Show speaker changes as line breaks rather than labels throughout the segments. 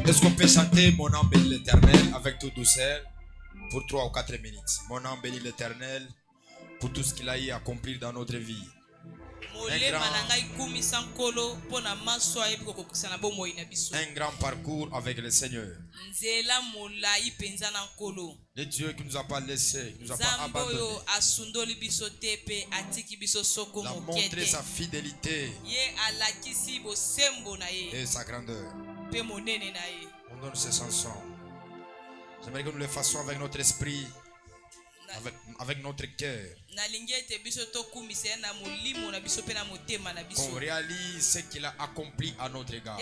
Est-ce qu'on peut chanter Mon âme bénit l'Éternel avec toute douceur pour 3 ou 4 minutes? Mon âme bénit l'Éternel pour tout ce qu'il a eu à accomplir dans notre vie. Un grand parcours avec le Seigneur. Le Dieu qui ne nous a pas laissé, qui ne nous a pas abandonné. Il a montré sa fidélité et sa grandeur. On donne ces chansons. J'aimerais que nous les fassions avec notre esprit, avec notre cœur. Qu'on réalise ce qu'il a accompli à notre égard.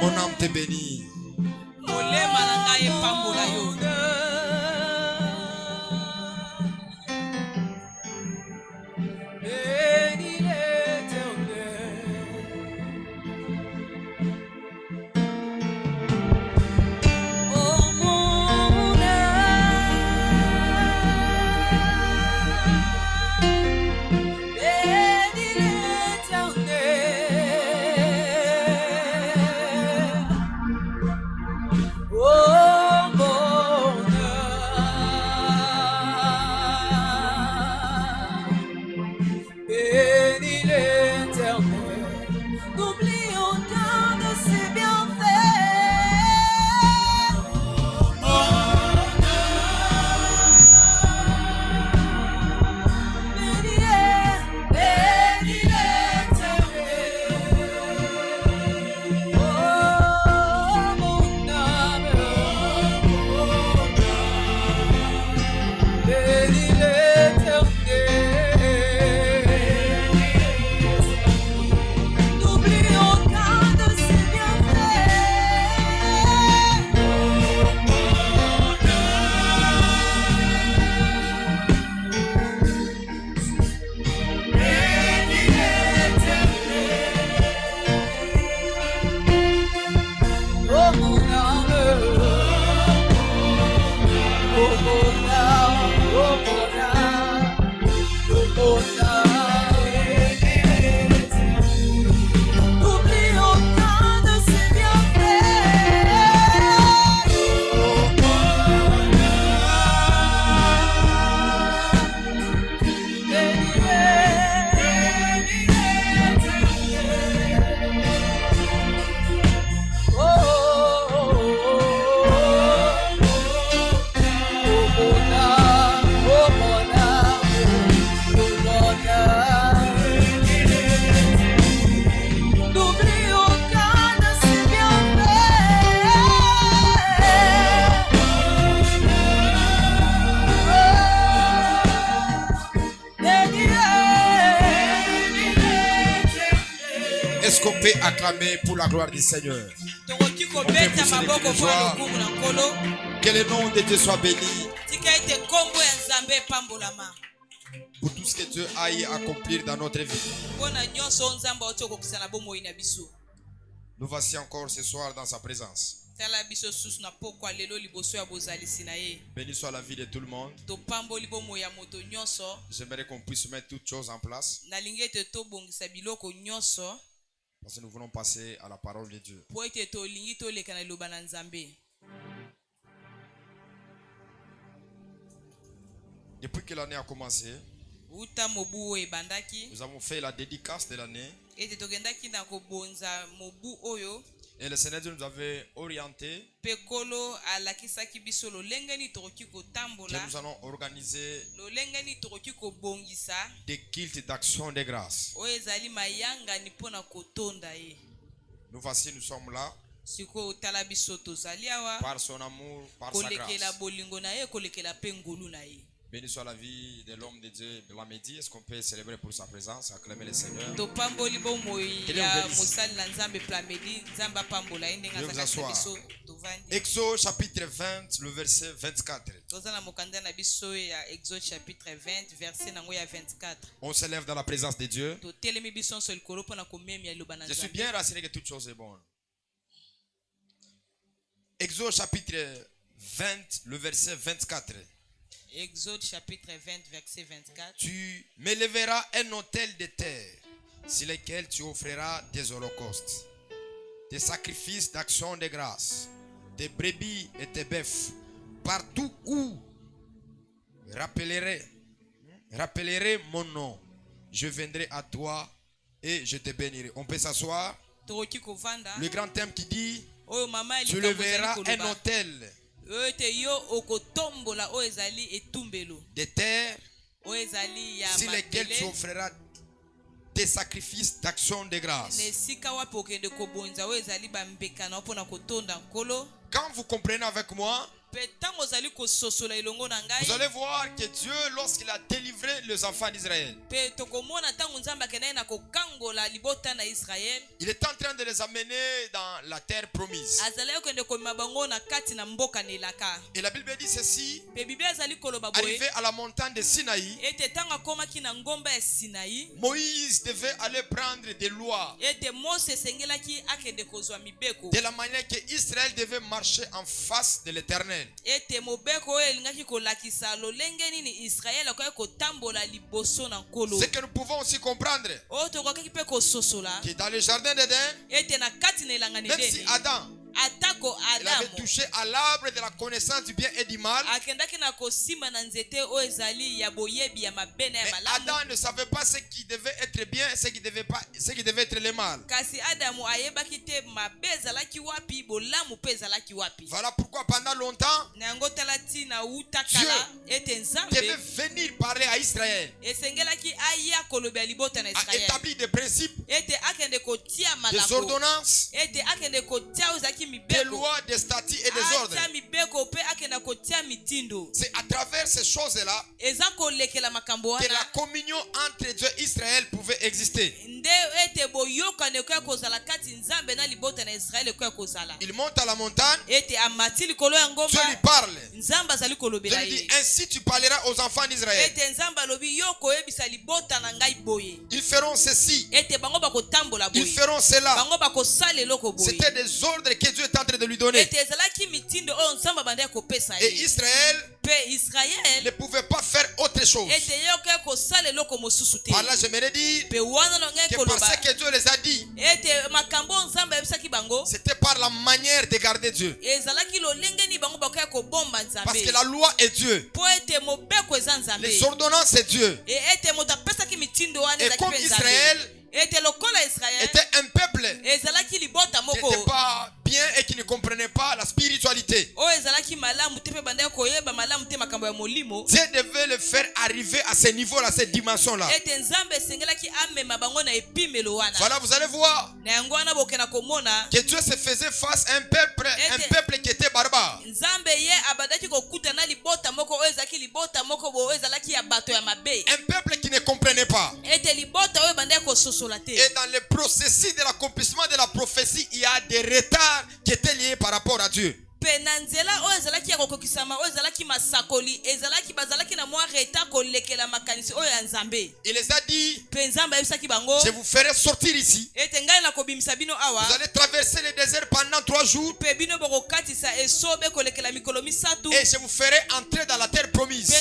Mon âme te bénit. pouvez acclamer pour la gloire du Seigneur. Que le nom de Dieu soit béni. Pour tout ce que Dieu a accompli dans notre vie. Nous voici encore ce soir dans sa présence. Béni soit la vie de tout le monde. J'aimerais qu'on puisse mettre toutes choses en place. Parce que nous voulons passer à la parole de Dieu. Depuis que l'année a commencé, nous avons fait la dédicace de l'année. Et le Seigneur nous avait orienté que nous allons organiser des cultes d'action de grâce. Nous voici, nous sommes là par son amour, par sa grâce. Béni soit la vie de l'homme de Dieu de la Médie. Est-ce qu'on peut célébrer pour sa présence, acclamer le Seigneur? Dieu vous assoit. Exode chapitre 20, le verset 24. On s'élève dans la présence de Dieu. Je suis bien rassuré que toute chose est bonne. Exode chapitre 20, le verset 24.
Exode chapitre 20, verset 24.
Tu m'élèveras un autel de terre sur lequel tu offriras des holocaustes, des sacrifices d'action de grâce, des brebis et des bœufs, partout où rappellerai mon nom. Je viendrai à toi et je te bénirai. On peut s'asseoir. Le grand thème qui dit tu élèveras un autel de terre sur lesquels tu offriras des sacrifices d'action de grâce. Quand vous comprenez avec moi, vous allez voir que Dieu, lorsqu'il a délivré les enfants d'Israël, il est en train de les amener dans la terre promise. Et la Bible dit ceci: arrivé à la montagne de Sinaï, Moïse devait aller prendre des lois de la manière que Israël devait marcher en face de l'Éternel. Ce que nous pouvons aussi comprendre, que dans le jardin d'Éden, même si Adam il avait touché à l'arbre de la connaissance du bien et du mal, mais Adam ne savait pas ce qui devait être bien et ce qui devait être le mal. Voilà pourquoi pendant longtemps Dieu devait venir parler à Israël, a établi des principes, des ordonnances, des lois, des statuts et des ordres. C'est à travers ces choses-là que la communion entre Dieu et Israël pouvait exister. Il monte à la montagne, Dieu lui parle. Dieu lui dit: ainsi tu parleras aux enfants d'Israël. Ils feront ceci, ils feront cela. C'était des ordres que Dieu est en train de lui donner. Et Israël ne pouvait pas faire autre chose. Par là, j'aimerais dire que parce que Dieu les a dit, c'était par la manière de garder Dieu. Parce que la loi est Dieu, les ordonnances c'est Dieu. Et comme Israël était un peuple qui n'était pas bien et qui ne comprenait pas la spiritualité, Dieu devait le faire arriver à ce niveau-là, à cette dimension-là. Voilà, vous allez voir que Dieu se faisait face à un peuple qui était barbare. Un peuple qui ne comprenait pas.
dans le processus de l'accomplissement de la prophétie, il y a des retards qui étaient liés par rapport à Dieu.
Il
les a dit, je vous ferai sortir ici. Vous allez traverser le désert pendant 3 jours. Et je vous ferai entrer dans la terre promise.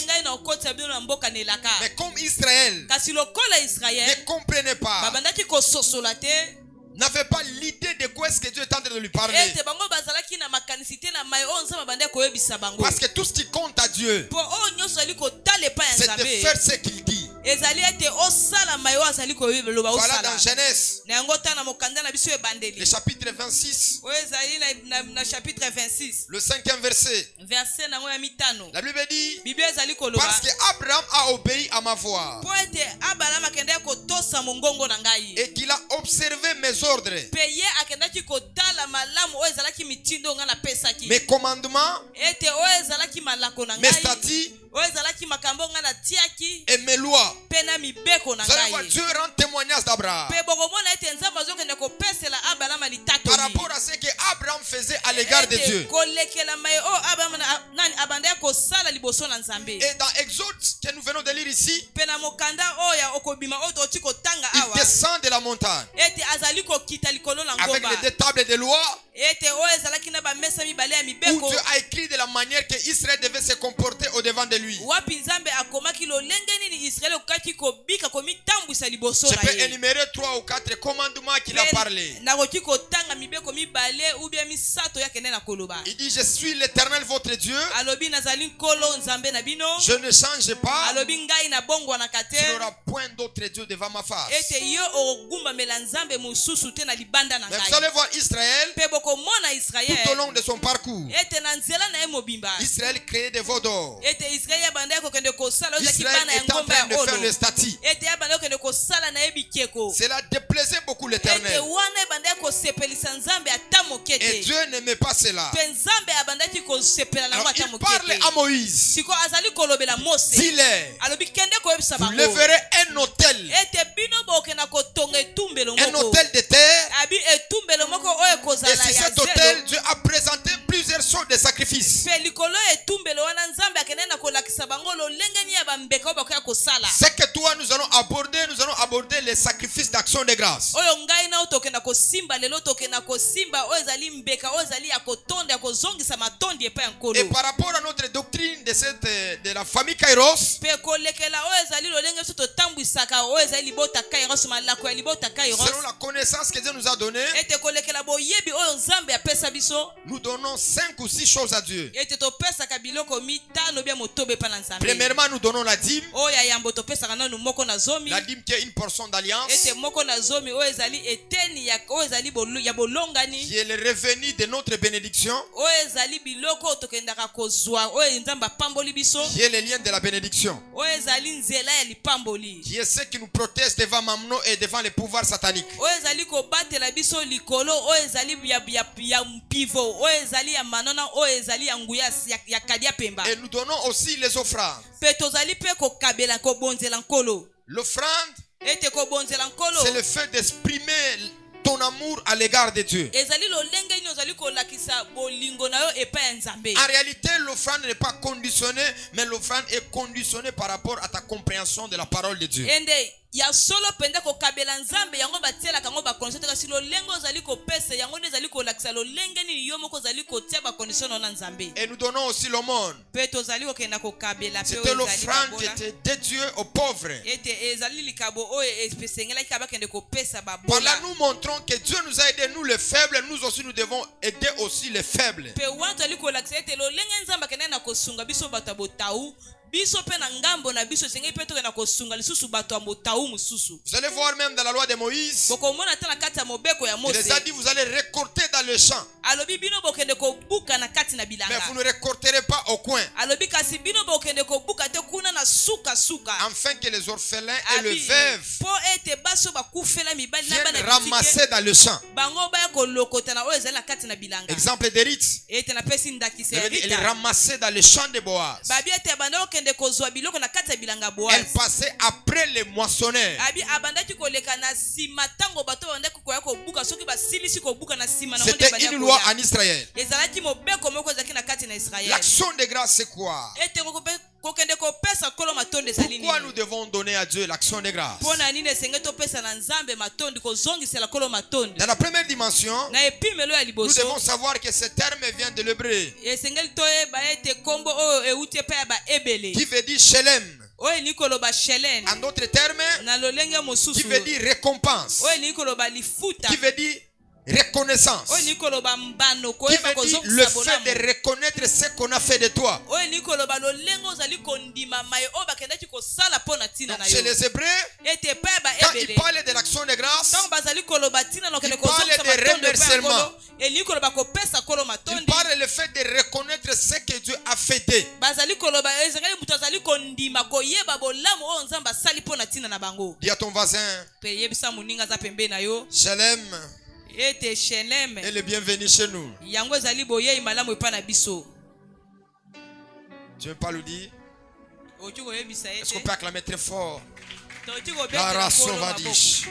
Mais comme Israël ne comprenait pas, n'avait pas l'idée de quoi est-ce que Dieu est en train de lui parler. Parce que tout ce qui compte à Dieu, c'est de faire ce qu'il dit. Voilà dans Genèse, le chapitre 26, le 5e verset. La Bible dit, parce qu'Abraham a obéi à ma voix et qu'il a observé mes ordres, mes commandements, mes statuts et mes lois. Vous allez voir, Dieu rend témoignage d'Abraham par rapport à ce qu'Abraham faisait à l'égard de Dieu. Et dans Exode que nous venons de lire ici, il descend de la montagne avec les 2 tables de loi, où Dieu a écrit de la manière que Israël devait se comporter au devant de lui. Je peux énumérer 3 ou 4 commandements qu'il a parlé. Il dit, je suis l'Éternel votre Dieu. Je ne change pas. Il n'y aura point d'autre Dieu devant ma face. Mais vous allez voir Israël, tout au long de son parcours, Israël créait des veaux d'or. Israël est en train de faire le statut. Cela déplaisait beaucoup l'Éternel. Et Dieu n'aimait pas cela. Alors il parle à Moïse. Dis-les, vous leverez un autel. Un autel de terre. Et sur cet autel, Dieu a présenté plusieurs sortes de sacrifices. C'est que toi nous allons aborder les sacrifices d'action de grâce. Et par rapport à notre doctrine de la famille Kairos, selon la connaissance que Dieu nous a donnée, nous donnons 5 ou 6 choses à Dieu. Premièrement, nous donnons la dîme. La dîme qui est une portion d'alliance, qui est le revenu de notre bénédiction, qui est le lien de la bénédiction, qui est ce qui nous protège devant Mamno et devant les pouvoirs sataniques. Et nous donnons aussi les offrandes. L'offrande, c'est le fait d'exprimer ton amour à l'égard de Dieu. En réalité, l'offrande n'est pas conditionnée, mais l'offrande est conditionnée par rapport à ta compréhension de la parole de Dieu.
ya solo pende ko kabela nzambe yango batiela kango ba condition ka silo lengo zali ko pesa yango ne zali ko lakisa lo lenge ni yomo ko zali ko tia ba condition na nzambe.
Et nous donnons aussi l'aumône.
Peto zali ko kenda ko kabela pe.
C'était l'offrande qui était dédiée aux pauvres.
Ete ezali likabo o espesengela ka ba kende ko pesa ba bola.
Par là nous montrons que Dieu nous a aidé, nous les faibles, nous aussi nous devons aider aussi les faibles.
Pe wanto ali ko lakisa ete lo lenge nzamba kenda na ko sunga biso batabo tau. Vous
allez voir même dans la loi de Moïse, il les a dit vous allez récolter dans le champ, mais vous ne récolterez pas au coin. afin que les orphelins et les veuves viennent ramasser dans le champ. Exemple des rites. Il ramassait dans le champ de Boaz. Elle passait après les moissonneurs. C'était une loi en Israël. L'action de grâce, c'est quoi? Pourquoi nous devons donner à Dieu l'action de grâce? Dans la première dimension, nous devons savoir que ce terme vient de l'hébreu, qui veut dire Shelem. En d'autres termes, qui veut dire récompense, qui veut dire reconnaissance, qui veut dire le fait de reconnaître ce qu'on a fait de toi. Donc, chez les Hébreux, quand ils parlaient de l'action de grâce, ils parlaient de remerciement. Ils parlent le fait de reconnaître ce que Dieu a fait d'eux. Dis à ton voisin, Shalem. Elle est bienvenue chez nous. Tu veux pas le dire? Est-ce qu'on peut acclamer très fort? La race sauvage.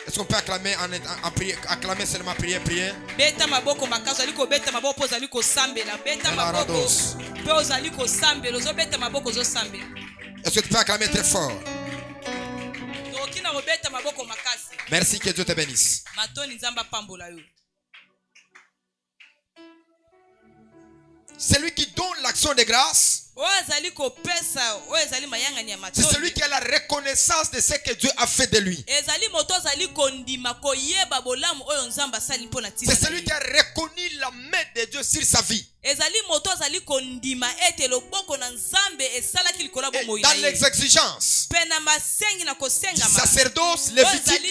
Est-ce qu'on peut acclamer en prière, acclamer seulement prière? La rados. Est-ce que tu peux acclamer très fort? Merci, que Dieu te bénisse. Celui qui donne l'action de grâce, c'est celui qui a la reconnaissance de ce que Dieu a fait de lui. C'est celui qui a reconnu la main de Dieu sur sa vie. Et dans les exigences du sacerdoce lévitique,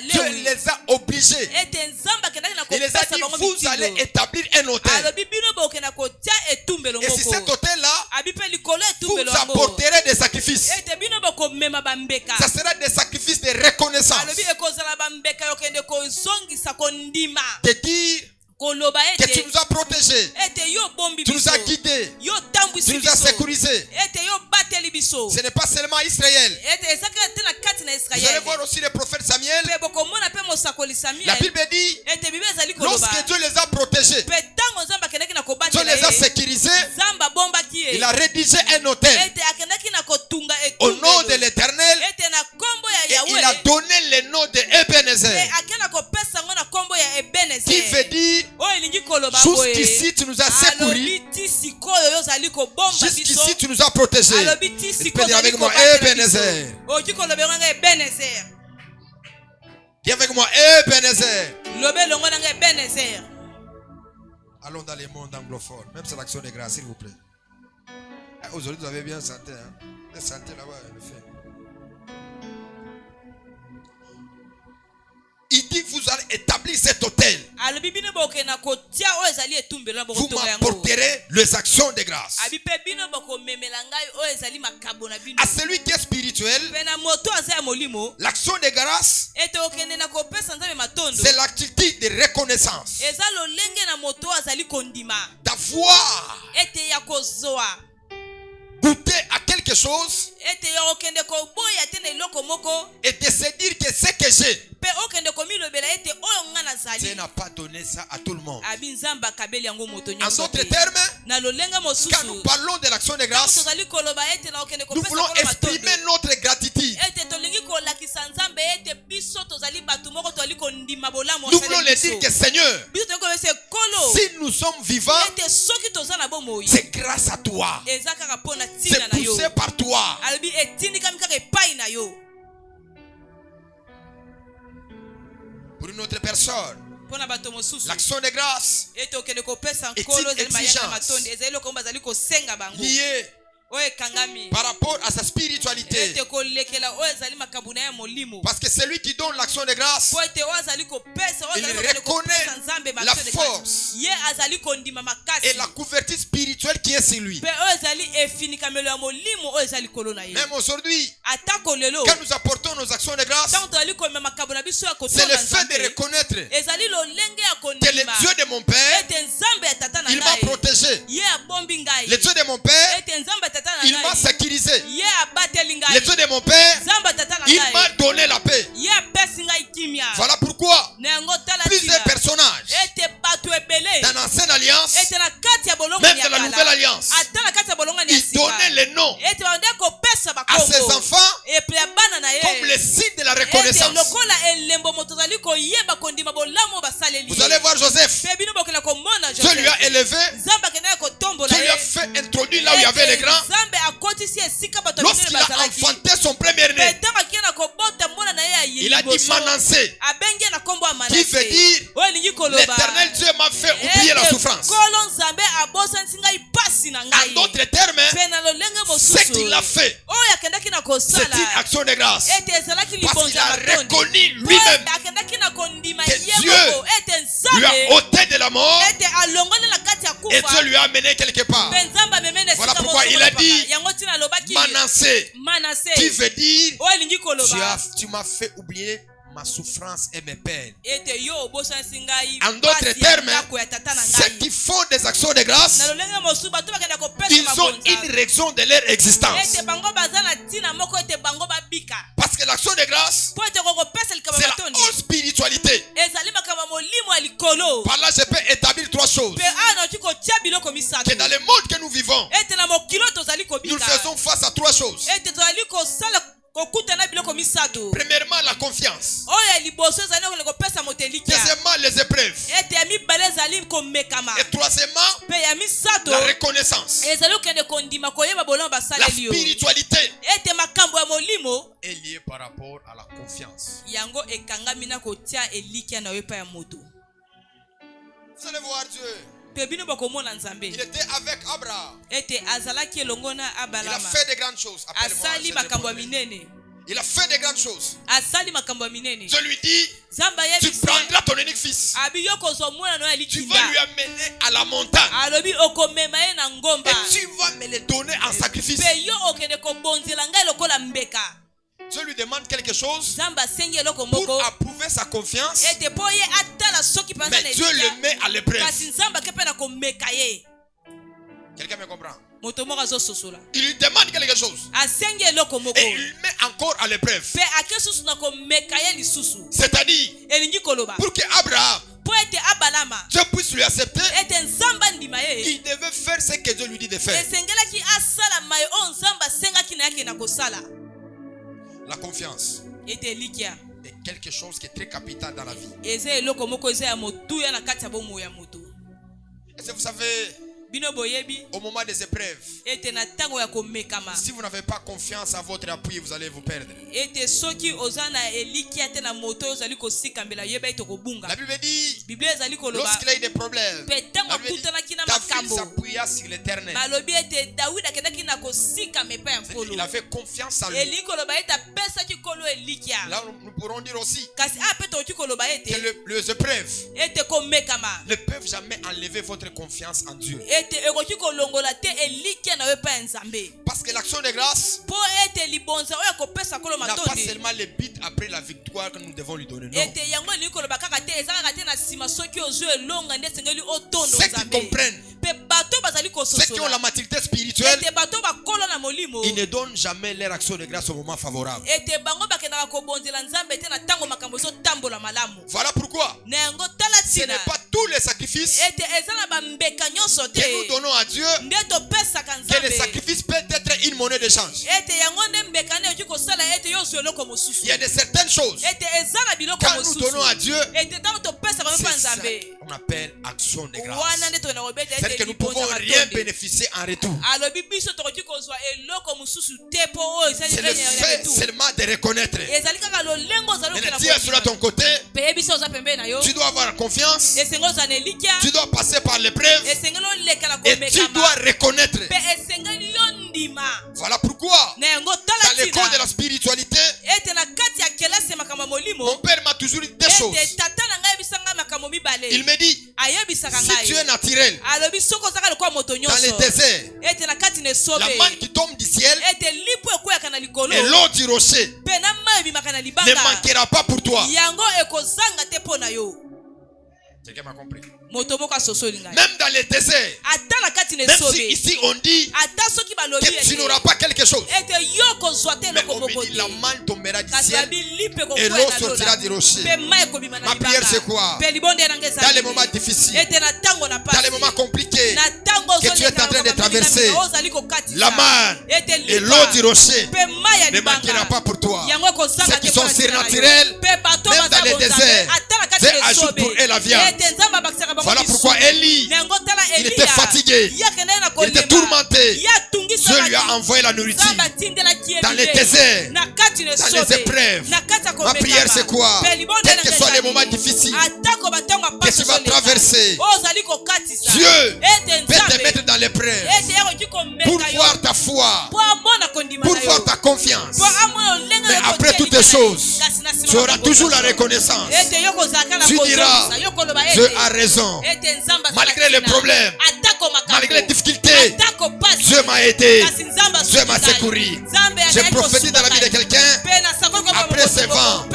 Dieu les a obligés. Il les a dit, vous allez établir un autel. Et si cet autel-là, vous apporterez des sacrifices. Ça sera des sacrifices de reconnaissance. De dire que tu nous as protégés, tu nous as guidés, tu nous as sécurisés. Ce n'est pas seulement Israël. Vous allez voir aussi le prophète Samuel. La Bible dit, lorsque Dieu les a protégés, Dieu les a sécurisés, il a rédigé un autel au nom de l'Éternel et il a donné le nom de Ebenezer, qui veut dire jusqu'ici tu nous as secourus, jusqu'ici tu nous as protégés. Il peut dire avec moi Ebenezer. Dis avec moi Ebenezer. Allons dans les mondes anglophones. Même c'est l'action de grâce, s'il vous plaît. Aujourd'hui, vous avez bien senti. Vous sentez là-bas, le fait. Il dit, vous allez établir cet autel. Vous m'apporterez les actions de grâce. À celui qui est spirituel, l'action de grâce, c'est l'attitude de reconnaissance. D'avoir goûter à quelque chose et de se dire que ce que j'ai, Dieu n'a pas donné ça à tout le monde. En d'autres termes, quand nous parlons de l'action de grâce, nous voulons exprimer notre gratitude. Nous voulons le dire que Seigneur, si nous sommes vivants, c'est grâce à toi. C'est poussé par toi. Pour une autre personne, l'action de grâce est une exigence liée par rapport à sa spiritualité. Parce que c'est lui qui donne l'action de grâce. Il reconnaît la force et la couverture spirituelle qui est sur lui. Même aujourd'hui, quand nous apportons nos actions de grâce, c'est le fait de reconnaître que le Dieu de mon Père, il m'a protégé. Le Dieu de mon Père, il m'a sécurisé. Le Dieu de mon Père, il m'a donné la paix. Voilà pourquoi plusieurs personnages dans l'ancienne alliance, même dans la nouvelle alliance, ils donnaient le nom à ses enfants comme le signe de la reconnaissance. Vous allez voir Joseph. Dieu lui a élevé. Dieu lui a fait introduire là où il y avait les grands. Lorsqu'il a enfanté son premier-né, il a dit Manassé, qui veut dire l'Éternel Dieu m'a fait oublier la souffrance. En d'autres termes, ce qu'il a fait, c'est une action de grâce. Parce qu'il a reconnu lui-même que Dieu lui a ôté de la mort et Dieu lui a amené quelque part. Voilà pourquoi il a dit Manassé, qui veut dire tu m'as fait oublier ma souffrance et mes peines. En d'autres termes, ceux qui font des actions de grâce, ils ont une raison de leur existence. Parce que l'action de grâce, c'est la haute spiritualité. Par là, je peux établir trois choses. Que dans le monde que nous vivons, nous faisons face à trois choses. Premièrement, la confiance. Deuxièmement, les épreuves. Et troisièmement, la reconnaissance. La spiritualité est liée par rapport à la confiance. Vous allez voir Dieu. Il était avec Abraham. Il a fait de grandes choses. Il a fait de grandes choses. Je lui dis, tu prendras ton unique fils. Tu vas lui amener à la montagne. Et tu vas me le donner en sacrifice. Dieu lui demande quelque chose pour approuver sa confiance. Mais Dieu le met à l'épreuve. Quelqu'un me comprend? Il lui demande quelque chose. Et il le met encore à l'épreuve. C'est-à-dire, pour que Abraham, Dieu puisse lui accepter, il devait faire ce que Dieu lui dit de faire. La confiance est quelque chose qui est très capital dans la vie. Est-ce que vous savez, au moment des épreuves, si vous n'avez pas confiance en votre appui, vous allez vous perdre. La Bible dit, lorsqu'il a eu des problèmes, David s'appuya sur l'Éternel. Il avait confiance en lui. Là, nous pourrons dire aussi que les épreuves ne peuvent jamais enlever votre confiance en Dieu. Parce que l'action de grâce n'a pas seulement le but après la victoire que nous devons lui donner. Non. Ceux qui comprennent, ceux qui ont la maturité spirituelle, ils ne donnent jamais leur action de grâce au moment favorable. Voilà pourquoi ce n'est pas tous les sacrifices que nous donnons à Dieu que le sacrifice peut être une monnaie d'échange. Il y a de certaines choses quand nous donnons à Dieu, c'est ça qu'on appelle action de grâce. C'est-à-dire que nous ne pouvons rien bénéficier en retour. C'est le fait seulement de reconnaître. Maintenant, Dieu est sur ton côté. Tu dois avoir confiance. Tu dois passer par l'épreuve. Et tu dois reconnaître tu es naturel, dans les déserts, la manne qui tombe du ciel et l'eau du rocher ne manquera pas pour toi. Quelqu'un m'a compris? Même dans les déserts, même si ici on dit que tu n'auras pas quelque chose, mais on me dit la manne tombera du ciel et l'eau sortira du rocher. Ma prière c'est quoi? Dans les moments difficiles, dans les moments compliqués que tu es en train de traverser, la manne et l'eau du rocher ne manquera pas pour toi. Ceux qui sont surnaturels, même dans les déserts, Dieu ajoute pour eux la viande. Voilà pourquoi Élie, il était fatigué, il était tourmenté. Dieu lui a envoyé la nourriture dans les déserts, dans les épreuves. Ma prière c'est quoi? Quels que soient les moments difficiles que tu vas traverser, Dieu peut te mettre dans l'épreuve pour voir ta foi, pour voir ta confiance. Mais après toutes les choses, tu auras toujours la reconnaissance. Tu diras, Dieu a raison. Malgré les problèmes, malgré les difficultés, Dieu m'a aidé, Dieu m'a secouru. Je prophétise dans la vie de quelqu'un. Après ces vents,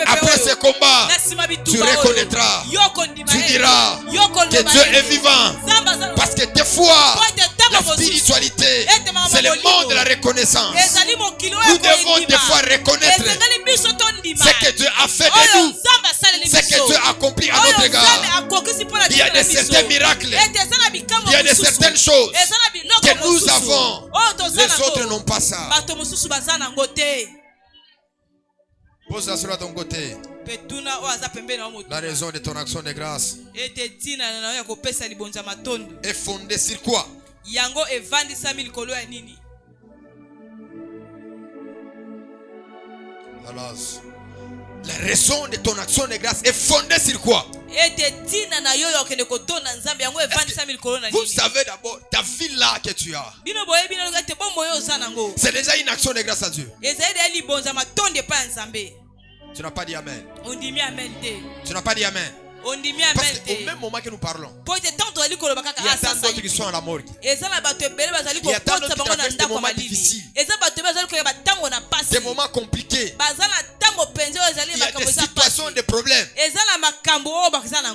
après ces combats, tu reconnaîtras, tu diras que Dieu est vivant. Parce que des fois, la spiritualité, c'est le monde de la reconnaissance. Nous devons des fois reconnaître ce que Dieu a fait de nous, ce que Dieu a accompli à notre égard. Il y a de certains miracles, il y a de certaines choses que nous avons, les autres n'ont pas ça. Pose-la sur ton côté. La raison de ton action de grâce est fondée sur quoi? Alors, la raison de ton action de grâce est fondée sur quoi? Vous savez d'abord, ta vie là que tu as, c'est déjà une action de grâce à Dieu. Tu n'as pas dit amen. Tu n'as pas dit amen. Parce qu'au même moment que nous parlons, il y a tant d'autres qui sont à la morgue. Il y a tant d'autres qui traversent des moments difficiles, des moments compliqués. Il y a des situations, des problèmes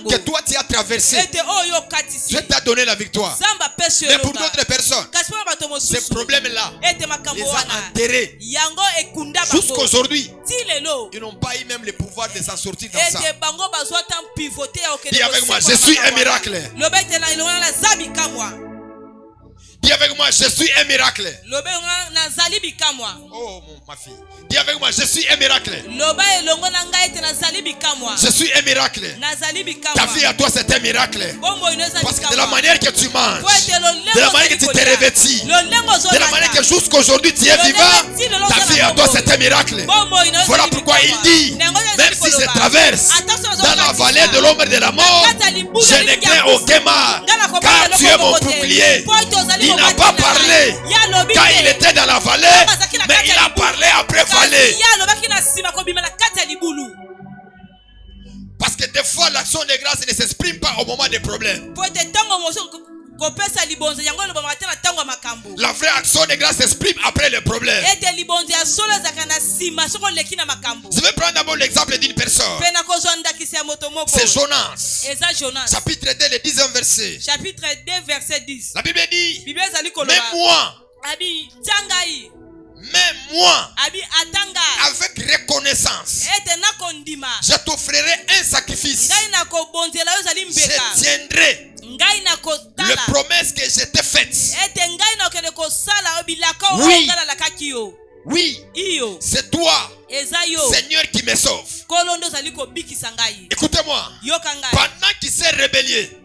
que toi tu as traversé. Dieu t'a donné la victoire. Mais pour d'autres personnes, ces problèmes-là les ont enterrés. Jusqu'aujourd'hui, ils n'ont pas eu même le pouvoir de s'en sortir dans ça. Dis avec moi, je suis un miracle. Dis avec moi, je suis un miracle. Oh ma fille. Dis avec moi, je suis un miracle. Je suis un miracle. Ta vie à toi c'est un miracle. Parce que de la manière que tu manges, de la manière que tu t'es revêti, de la manière que jusqu'aujourd'hui tu es vivant, ta vie à toi c'est un miracle. Voilà pourquoi il dit, même si je traverse dans la vallée de l'ombre de la mort, je ne crains aucun mal, car tu es mon bouclier. Il n'a pas parlé quand il était dans la vallée, mais il a parlé après vallée. Parce que des fois l'action de grâce ne s'exprime pas au moment des problèmes. La vraie action de grâce s'exprime après les problèmes. Je vais prendre d'abord l'exemple d'une personne. C'est Jonas. Chapitre 2, le 10e verset.
Chapitre 2, verset 10.
La Bible dit, même moi, avec reconnaissance, je t'offrirai un sacrifice. Je tiendrai les promesses que je t'ai faites. Oui, c'est toi, Seigneur, qui me sauve. Écoutez-moi. Pendant qu'il s'est rébellé,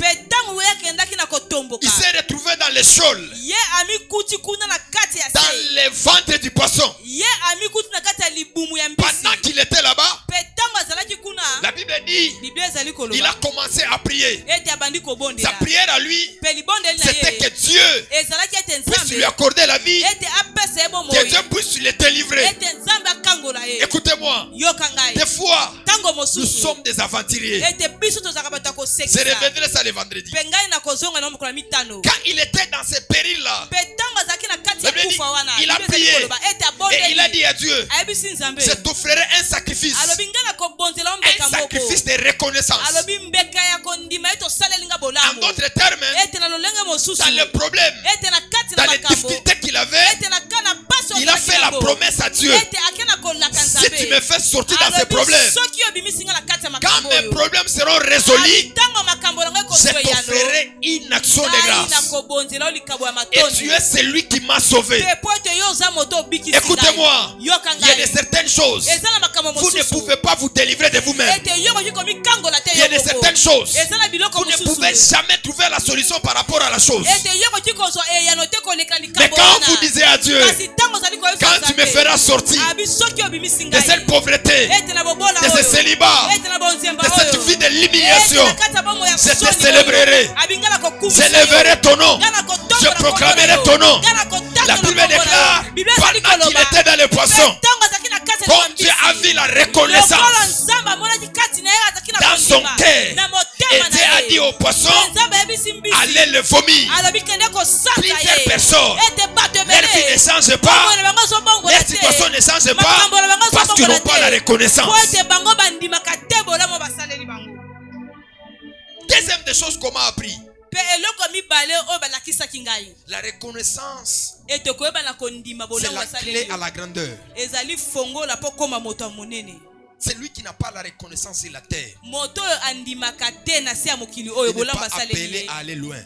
il s'est retrouvé dans les Sheol, dans les ventres du poisson. Pendant qu'il était là-bas, la Bible dit, il a commencé à prier. Sa prière à lui, c'était que Dieu puisse lui accorder la vie, que Dieu puisse le délivrer. Écoutez-moi, des fois, nous sommes des aventuriers. Je reviendrai ça le vendredi. Quand il était dans ces périls-là, il a prié et il a dit à Dieu, je t'offrirai un sacrifice de reconnaissance. En d'autres termes, dans le problème, dans les difficultés qu'il avait, il a fait la promesse à Dieu. Si tu me fais sortir dans ces problèmes, quand mes problèmes seront résolus, je t'offrirai une action de grâce. Et tu es celui qui m'a sauvé. Écoutez-moi, il y a de certaines choses, vous ne pouvez pas vous délivrer de vous-même. Il y a de certaines choses, vous ne pouvez jamais trouver la solution par rapport à la chose. Mais quand vous disiez à Dieu, quand tu me feras sortir de cette pauvreté, de ce célibat, de cette vie de l'humiliation, je te célébrerai, je lèverai ton nom, je proclamerai ton nom. La Bible déclare, pendant qu'il était dans les poissons, quand Dieu a vu la reconnaissance dans son cœur, et Dieu a dit aux poissons, allez le vomir. Plusieurs personnes, leur vie ne change pas, leur situation ne change pas, parce qu'ils n'ont pas la reconnaissance. Deuxième des choses qu'on m'a appris, la reconnaissance, c'est la clé à la grandeur. Celui qui n'a pas la reconnaissance sur la terre, il n'est pas appelé à aller loin.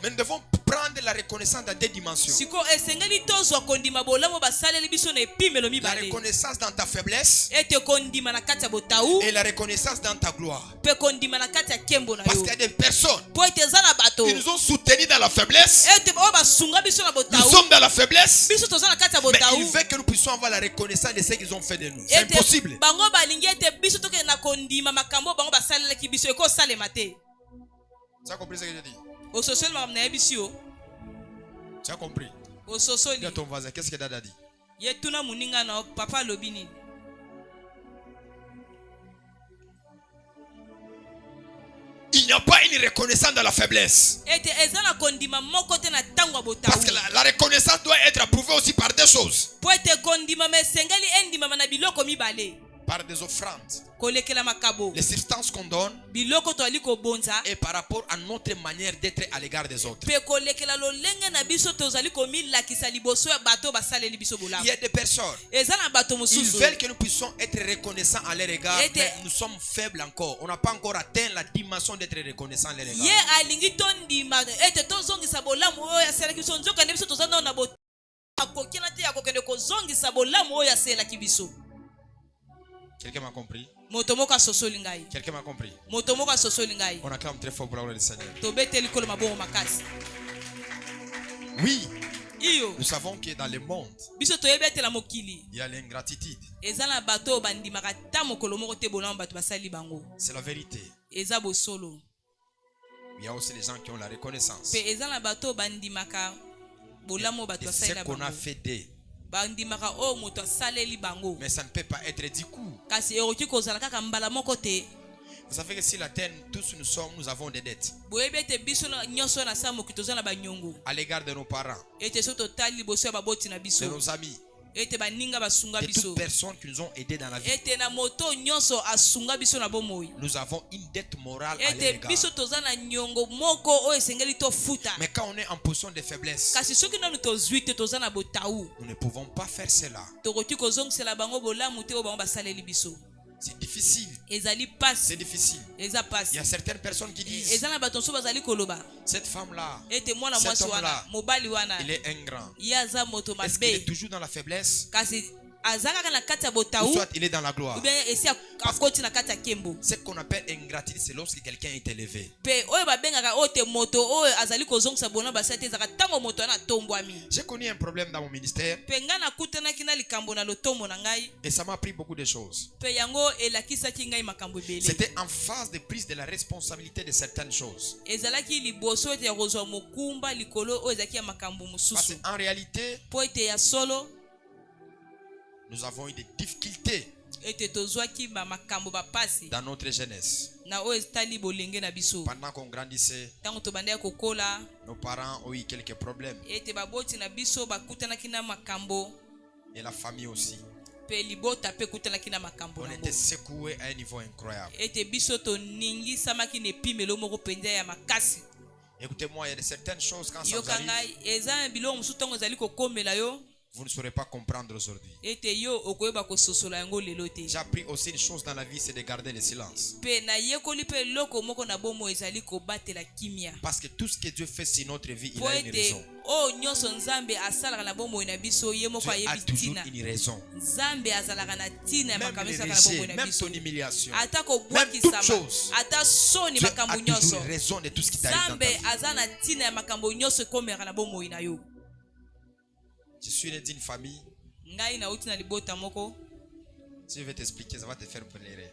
Mais nous devons prendre la reconnaissance dans deux dimensions. La reconnaissance dans ta faiblesse et la reconnaissance dans ta gloire. Parce qu'il y a des personnes qui nous ont soutenus dans la faiblesse. Nous sommes dans la faiblesse, mais il veut que nous puissions avoir la reconnaissance de ce qu'ils ont fait de nous. C'est impossible. Tu as compris ce que je dis? Tu as compris? Dis à ton voisin, qu'est-ce que Dada dit? Il n'y a pas une reconnaissance dans la faiblesse. Parce que la reconnaissance doit être approuvée aussi par deux choses. Par des offrandes. Les substances qu'on donne et par rapport à notre manière d'être à l'égard des autres. Il y a des personnes, ils veulent que nous puissions être reconnaissants à leur égard, mais nous sommes faibles encore. On n'a pas encore atteint la dimension d'être reconnaissant à leur égard. Quelqu'un m'a compris? Quelqu'un m'a compris? On acclame très fort pour la gloire du Seigneur. Oui, nous savons que dans le monde, il y a l'ingratitude. C'est la vérité. Il y a aussi les gens qui ont la reconnaissance. Et ce qu'on a fait d'eux, mais ça ne peut pas être du coup. Vous savez que si la terre, tous nous avons des dettes à l'égard de nos parents, de nos amis, de toute personne qui nous ont aidés dans la vie. Nous avons une dette morale à l'égard. Mais quand on est en position de faiblesse, nous ne pouvons pas faire cela. C'est difficile. C'est difficile. Il y a certaines personnes qui disent, cette femme-là, cet homme-là, il est ingrat. Est-ce qu'il est toujours dans la faiblesse? ou soit il est dans la gloire. Ce qu'on appelle ingratitude, c'est lorsque quelqu'un est élevé. J'ai connu un problème dans mon ministère et ça m'a appris beaucoup de choses. C'était en phase de prise de la responsabilité de certaines choses. Parce qu'en réalité, nous avons eu des difficultés dans notre jeunesse. Pendant qu'on grandissait, nos parents ont eu quelques problèmes. Et la famille aussi. On était secoués à un niveau incroyable. Écoutez-moi, il y a certaines choses quand ça vous arrive, vous ne saurez pas comprendre aujourd'hui. J'ai appris aussi une chose dans la vie, c'est de garder le silence. Parce que tout ce que Dieu fait sur notre vie, il a une raison. Dieu a toujours une raison. Même ton humiliation, même toute chose, Dieu a toujours raison de tout ce qui t'arrive dans ta vie. Je suis né d'une famille. Si je vais t'expliquer, ça va te faire pleurer.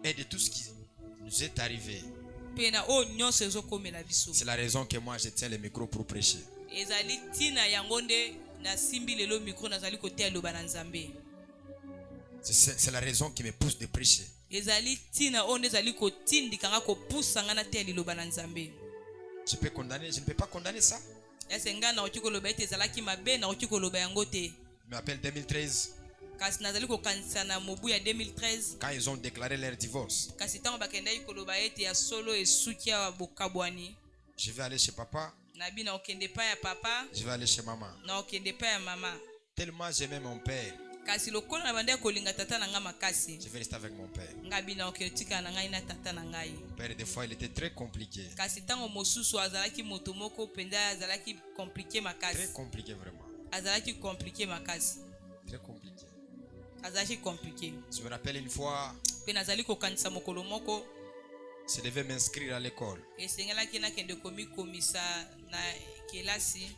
Et de tout ce qui nous est arrivé, c'est la raison que moi je tiens le micro pour prêcher. C'est la raison qui me pousse de prêcher. Je peux condamner, je ne peux pas condamner ça. Je m'appelle 2013. Quand ils ont déclaré leur divorce, je vais aller chez papa. Je vais aller chez maman. Tellement j'aimais mon père, je vais rester avec mon père. Mon père, des fois, il était très compliqué. Très compliqué, vraiment. Très compliqué. Je me rappelle une fois, je devais m'inscrire à l'école.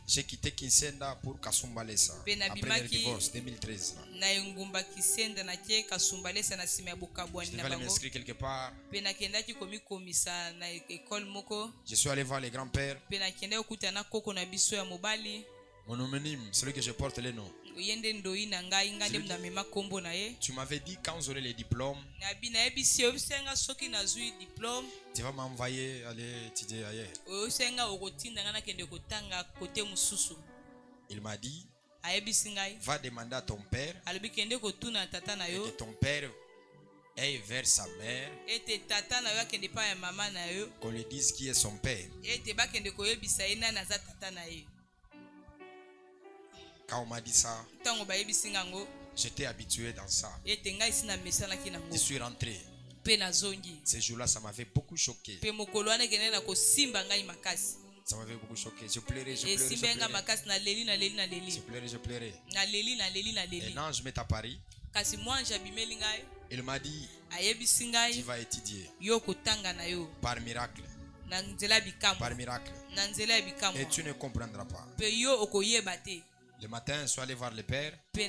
J'ai quitté Kinsenda pour Kasumbalesa après le divorce 2013. Je devais aller m'inscrire quelque part. Je suis allé voir les grands-pères. Mon homonyme, celui que je porte le nom. Tu m'avais dit quand j'aurai les diplômes, tu vas m'envoyer aller étudier ailleurs. Il m'a dit, va demander à ton père et que ton père aille vers sa mère, qu'on lui dise qui est son père. Quand on m'a dit ça, j'étais habitué dans ça. Je suis rentré. Ce jour-là, ça m'avait beaucoup choqué. Ça m'avait beaucoup choqué. Je pleurais. Et non, je m'étais à Paris. Il m'a dit, tu vas étudier. Par miracle. Par miracle. Et tu ne comprendras pas. Le matin, je suis allé voir le père. Il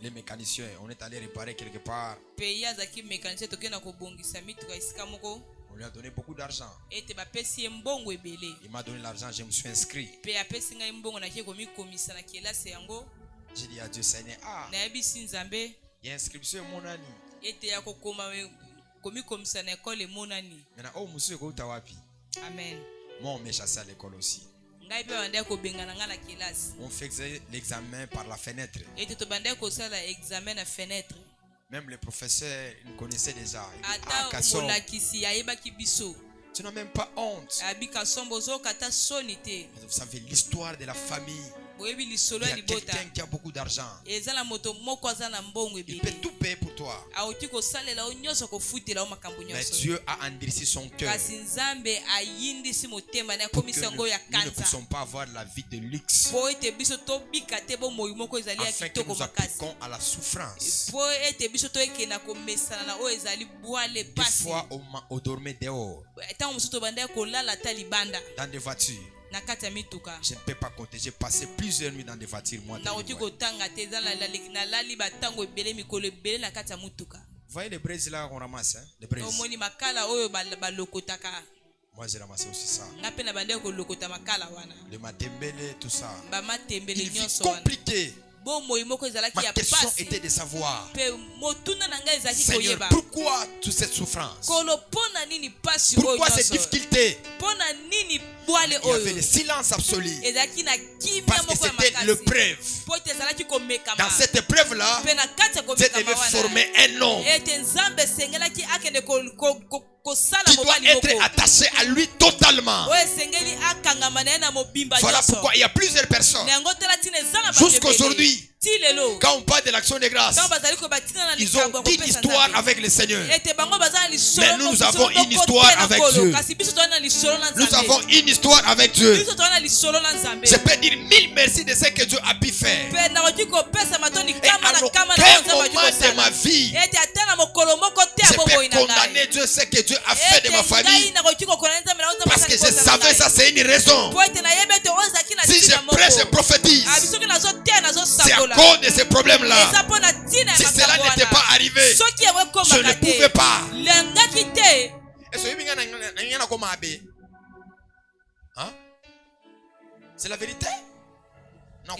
est mécanicien. On est allé réparer quelque part. On lui a donné beaucoup d'argent. Il m'a donné l'argent, je me suis inscrit. J'ai dit à Dieu, Seigneur, il y a inscription mon année. Maintenant, monsieur,
Amen.
Moi, on m'a chassé à l'école aussi. On faisait l'examen par la fenêtre. Même les professeurs nous connaissaient déjà. Tu n'as même pas honte. Vous savez l'histoire de la famille. Il y a quelqu'un qui a beaucoup d'argent. Il peut tout payer pour toi. Mais Dieu a endurci son cœur. Pour que nous ne puissions pas avoir la vie de luxe. Afin que nous appliquions à la souffrance. Des fois, on dormait dehors. Dans des voitures. Je ne peux pas compter. J'ai passé plusieurs nuits dans des voitures. Moi, vous voyez les braises là qu'on ramasse, hein? Les braises. Moi, j'ai ramassé aussi ça. Le matembele, tout ça. Une vie compliquée. Ma question était de savoir, Seigneur, pourquoi toute cette souffrance? Pourquoi cette difficulté? Il y avait le silence absolu. Parce que c'était l'épreuve. Dans cette épreuve-là, Dieu devait former un homme qui doit être attaché à lui totalement. Voilà pourquoi il y a plusieurs personnes jusqu'aujourd'hui. Quand on parle de l'action de grâce, ils ont une histoire avec le Seigneur. Mais nous avons une histoire avec Dieu. Nous avons une histoire avec Dieu. Je peux dire 1000 merci de ce que Dieu a pu faire. Et à aucun moment de ma vie, je peux condamner Dieu ce que Dieu a fait de ma famille. Parce que je savais ça, c'est une raison. Si je prêche, je prophétise. C'est à cause de ces problèmes-là. Si cela n'était pas arrivé, je ne pouvais pas. Hein? C'est la vérité? Non,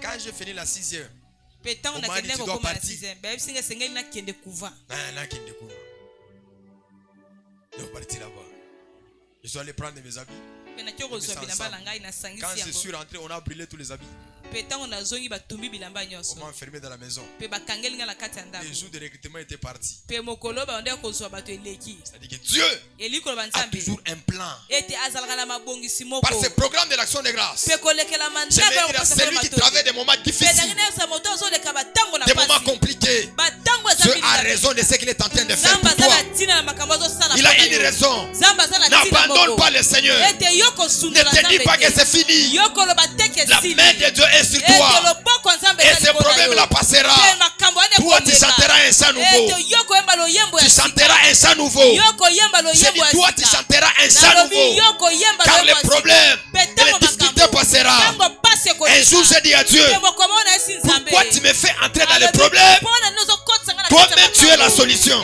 quand je finis la 6e, on m'a dit tu dois partir. Je vais partir là-bas. Je suis allé prendre mes habits. Quand je suis rentré, on a brûlé tous les habits. On m'a enfermé dans la maison. Les jours de recrutement étaient partis. C'est-à-dire que Dieu a toujours un plan. Par ce programme de l'action de grâce, je vais dire à celui qui travaille des moments difficiles, des moments compliqués, Dieu a raison de ce qu'il est en train de faire pour toi. Il a une raison. N'abandonne pas le Seigneur. Ne te dis pas que c'est fini. La main de Dieu est sur toi. Et ce problème-là passera. Toi, tu chanteras un chant nouveau. Tu chanteras un chant nouveau. Je dis, toi, tu chanteras un chant nouveau. Car le problème et les difficultés passera. Un jour, je dis à Dieu, pourquoi tu me fais entrer dans les problèmes? Toi-même, tu es la solution.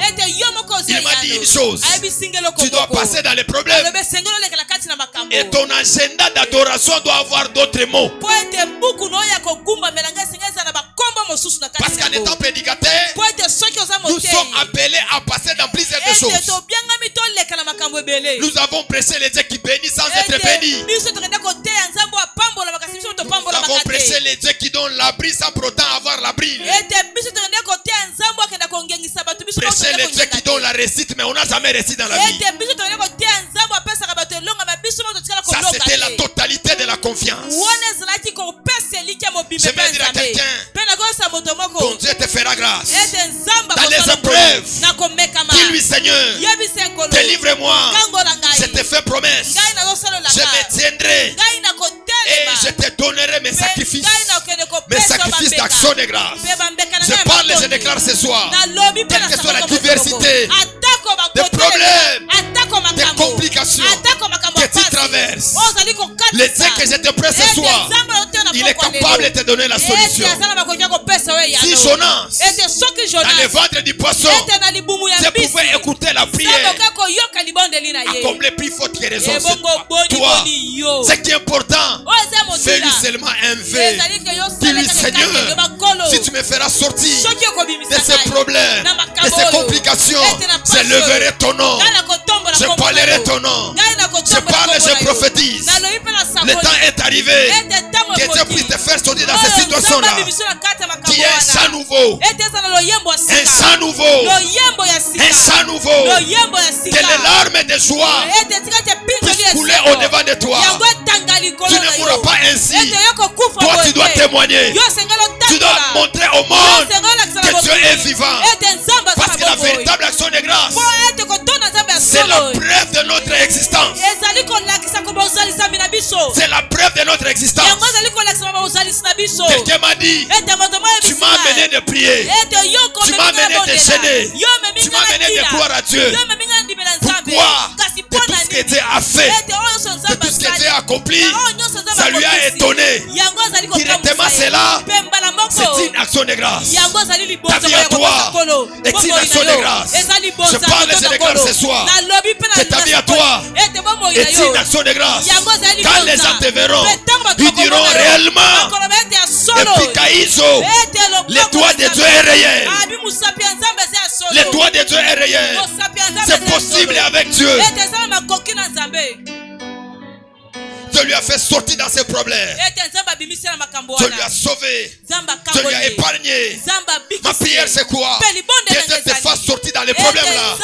Il m'a dit une chose. Tu dois passer dans les problèmes. Et ton agenda d'adoration doit avoir d'autres mots. Parce qu'en étant prédicateur, nous sommes appelés à passer dans plusieurs choses. Nous avons prêché les dieux qui bénissent sans être bénis. Nous avons prêché les dieux qui donnent l'abri sans pour autant avoir l'abri. Prêcher les dieux qui donnent la réussite, mais on n'a jamais réussi dans la vie. Ça, c'était la totalité de la confiance. Je vais dire à quelqu'un, ton Dieu te fera grâce. Dans les épreuves, dis-lui, Seigneur, délivre-moi. Je te fais promesse. Je me tiendrai et je te donnerai mes sacrifices d'action de grâce. Je parle et je déclare ce soir, quelle que soit la diversité des problèmes, des complications que tu traverses, le Dieu que je te prête ce soir, il est capable de te donner la solution. Si Jonas, dans le ventre du poisson, je pouvais écouter la prière, accomplir plus forte que raison. Toi, ce qui est important, fais-lui seulement un vœu. Dis-lui, Seigneur, si tu me feras sortir de ces problèmes, de ces complications, je leverai ton nom. Je parlerai ton nom. Je parle, je prophétise. Le temps est arrivé que Dieu puisse te faire sortir dans cette situation-là. Qui est un sang nouveau. Un sang nouveau. Un sang nouveau. Que les larmes de joie puissent couler au devant de toi. Tu ne mourras pas ainsi. Toi, tu dois témoigner. Tu dois montrer au monde que Dieu est vivant. Parce que la véritable action de grâce, c'est la preuve de notre existence. C'est la preuve de notre existence. Quelqu'un m'a dit, tu m'as amené de prier. Tu m'as amené de gêner. Tu m'as amené de gloire à Dieu. Pourquoi? De tout ce qui était à fait, de tout ce qui était accompli, ça lui a étonné. Directement cela, c'est une action de grâce. Ta vie à toi est une action de grâce. Je parle et je déclare ce soir que ta vie à toi est une action de grâce. Quand les gens te verront, ils diront réellement, et puis Kaïso, le doigt de Dieu est réel. Le doigt de Dieu est réel. C'est possible avec Dieu. Dieu lui a fait sortir dans ses problèmes. Dieu lui a sauvé. Dieu lui a épargné. Ma prière c'est quoi? Que Dieu te fasse sortir dans les problèmes là.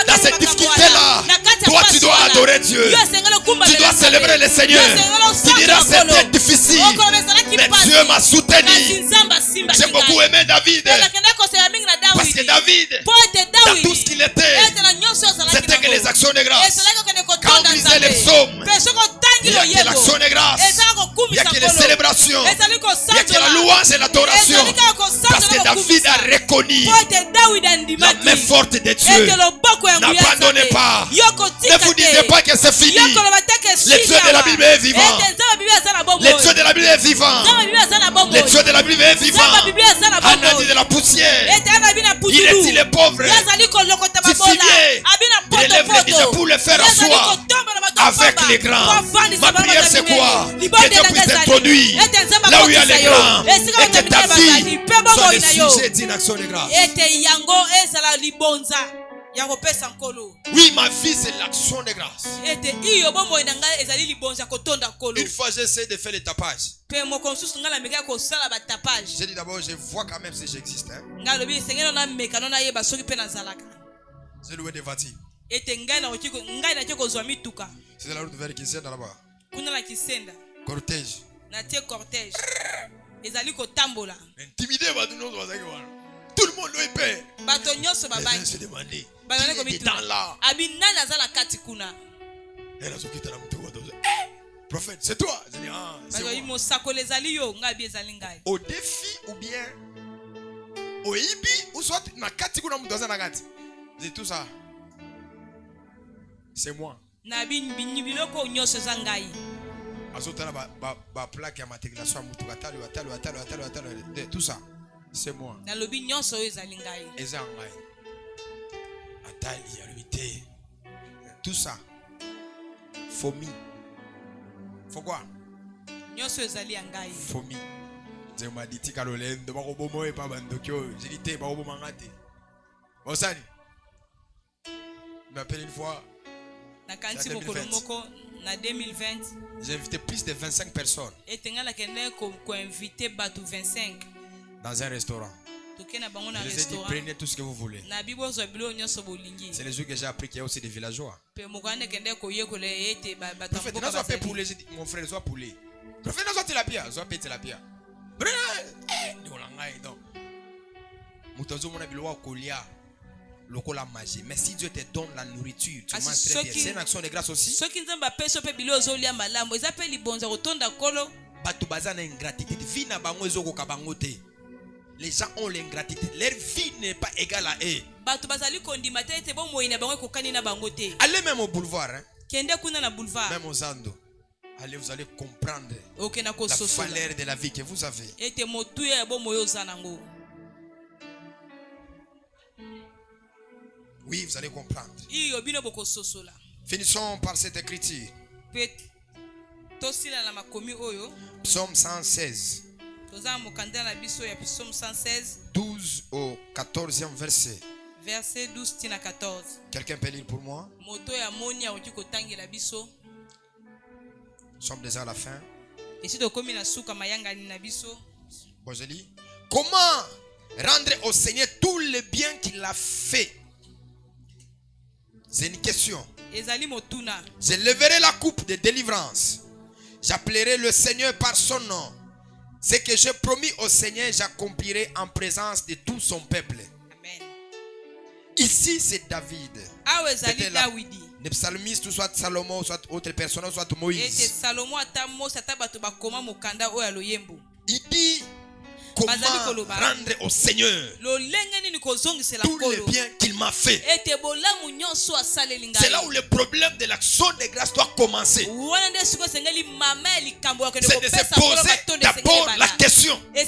Dans cette difficulté là. Toi tu dois adorer Dieu. Tu dois célébrer le Seigneur. Tu diras c'était difficile, mais Dieu m'a soutenu. J'ai beaucoup aimé David. Parce que David, dans tout ce qu'il était, c'était que les actions de grâce. Quand on lisait les psaumes, il n'y a que l'action de grâce. Il n'y a que les célébrations. Il n'y a que la louange et l'adoration. Parce que David a reconnu la main forte de Dieu. N'abandonnez pas. Ne vous disiez pas que c'est fini. Le Dieu de la Bible est vivant. Le Dieu de la Bible est vivant. Le Dieu de la Bible est vivant. Anna dit de la poussière. Il est-il les pauvres? Il élève les niches pour le faire asseoir avec les grands. Ma prière c'est quoi? Que Dieu puisse t'introduire là où il y a les grands et que ta vie soit le sujet d'une action de grâce. Oui, ma vie c'est l'action de grâce. Une fois j'essaie de faire le tapage. J'ai dit d'abord je vois quand même si j'existe. J'ai loué des voitures. C'est la route vers Kisenda là-bas. Cortège. Intimidé, tout le monde le paie. Les gens se demandaient. Qui est dans là? Prophète, c'est toi. Je dis, c'est moi. Au défi ou bien au ibi ou soit na kati kuna mtu azana kati. C'est tout ça. C'est moi. Azotala ba plaque ya matriculation mutu atalo tout ça. C'est moi. Eza ngai. Atali ya luité. Tout ça. Fomi. Pourquoi? Fomi. Je m'a dit Tikalolène de Marobomo et pas Bandokyo. J'ai dit Marobo Mangate. Osani. Il m'appelle une fois. En 2020. J'ai invité plus de 25 personnes. Dans un restaurant. Je les ai dit prenez tout ce que vous voulez. C'est les jours que j'ai appris qu'il y a aussi des villageois. Prophète, poulet, mon frère, soit poulet. Prophète, soit tilapia, soit tilapia. Mais si Dieu te donne la nourriture, tu manges très bien. C'est une action de grâce aussi. Les gens ont l'ingratitude. Leur vie n'est pas égale à eux. Allez même au boulevard. Même aux Zando. Allez, vous allez comprendre la valeur de la vie que vous avez. Oui, vous allez comprendre. Finissons par cette écriture. Psaume 116. 12 au 14e verset.
Verset 12 à 14.
Quelqu'un peut lire pour moi? Nous sommes déjà à la fin. Bon, je lis. Comment rendre au Seigneur tout le bien qu'il a fait? C'est une question. Je leverai la coupe de délivrance. J'appellerai le Seigneur par son nom. Ce que j'ai promis au Seigneur, j'accomplirai en présence de tout son peuple.
Amen.
Ici, c'est David. C'était le psalmiste, soit Salomon, soit autre personne, soit Moïse. Il dit comment rendre au Seigneur tout le bien qu'il m'a fait. C'est là où le problème de l'action de grâce doit commencer. C'est de se poser d'abord la question. Et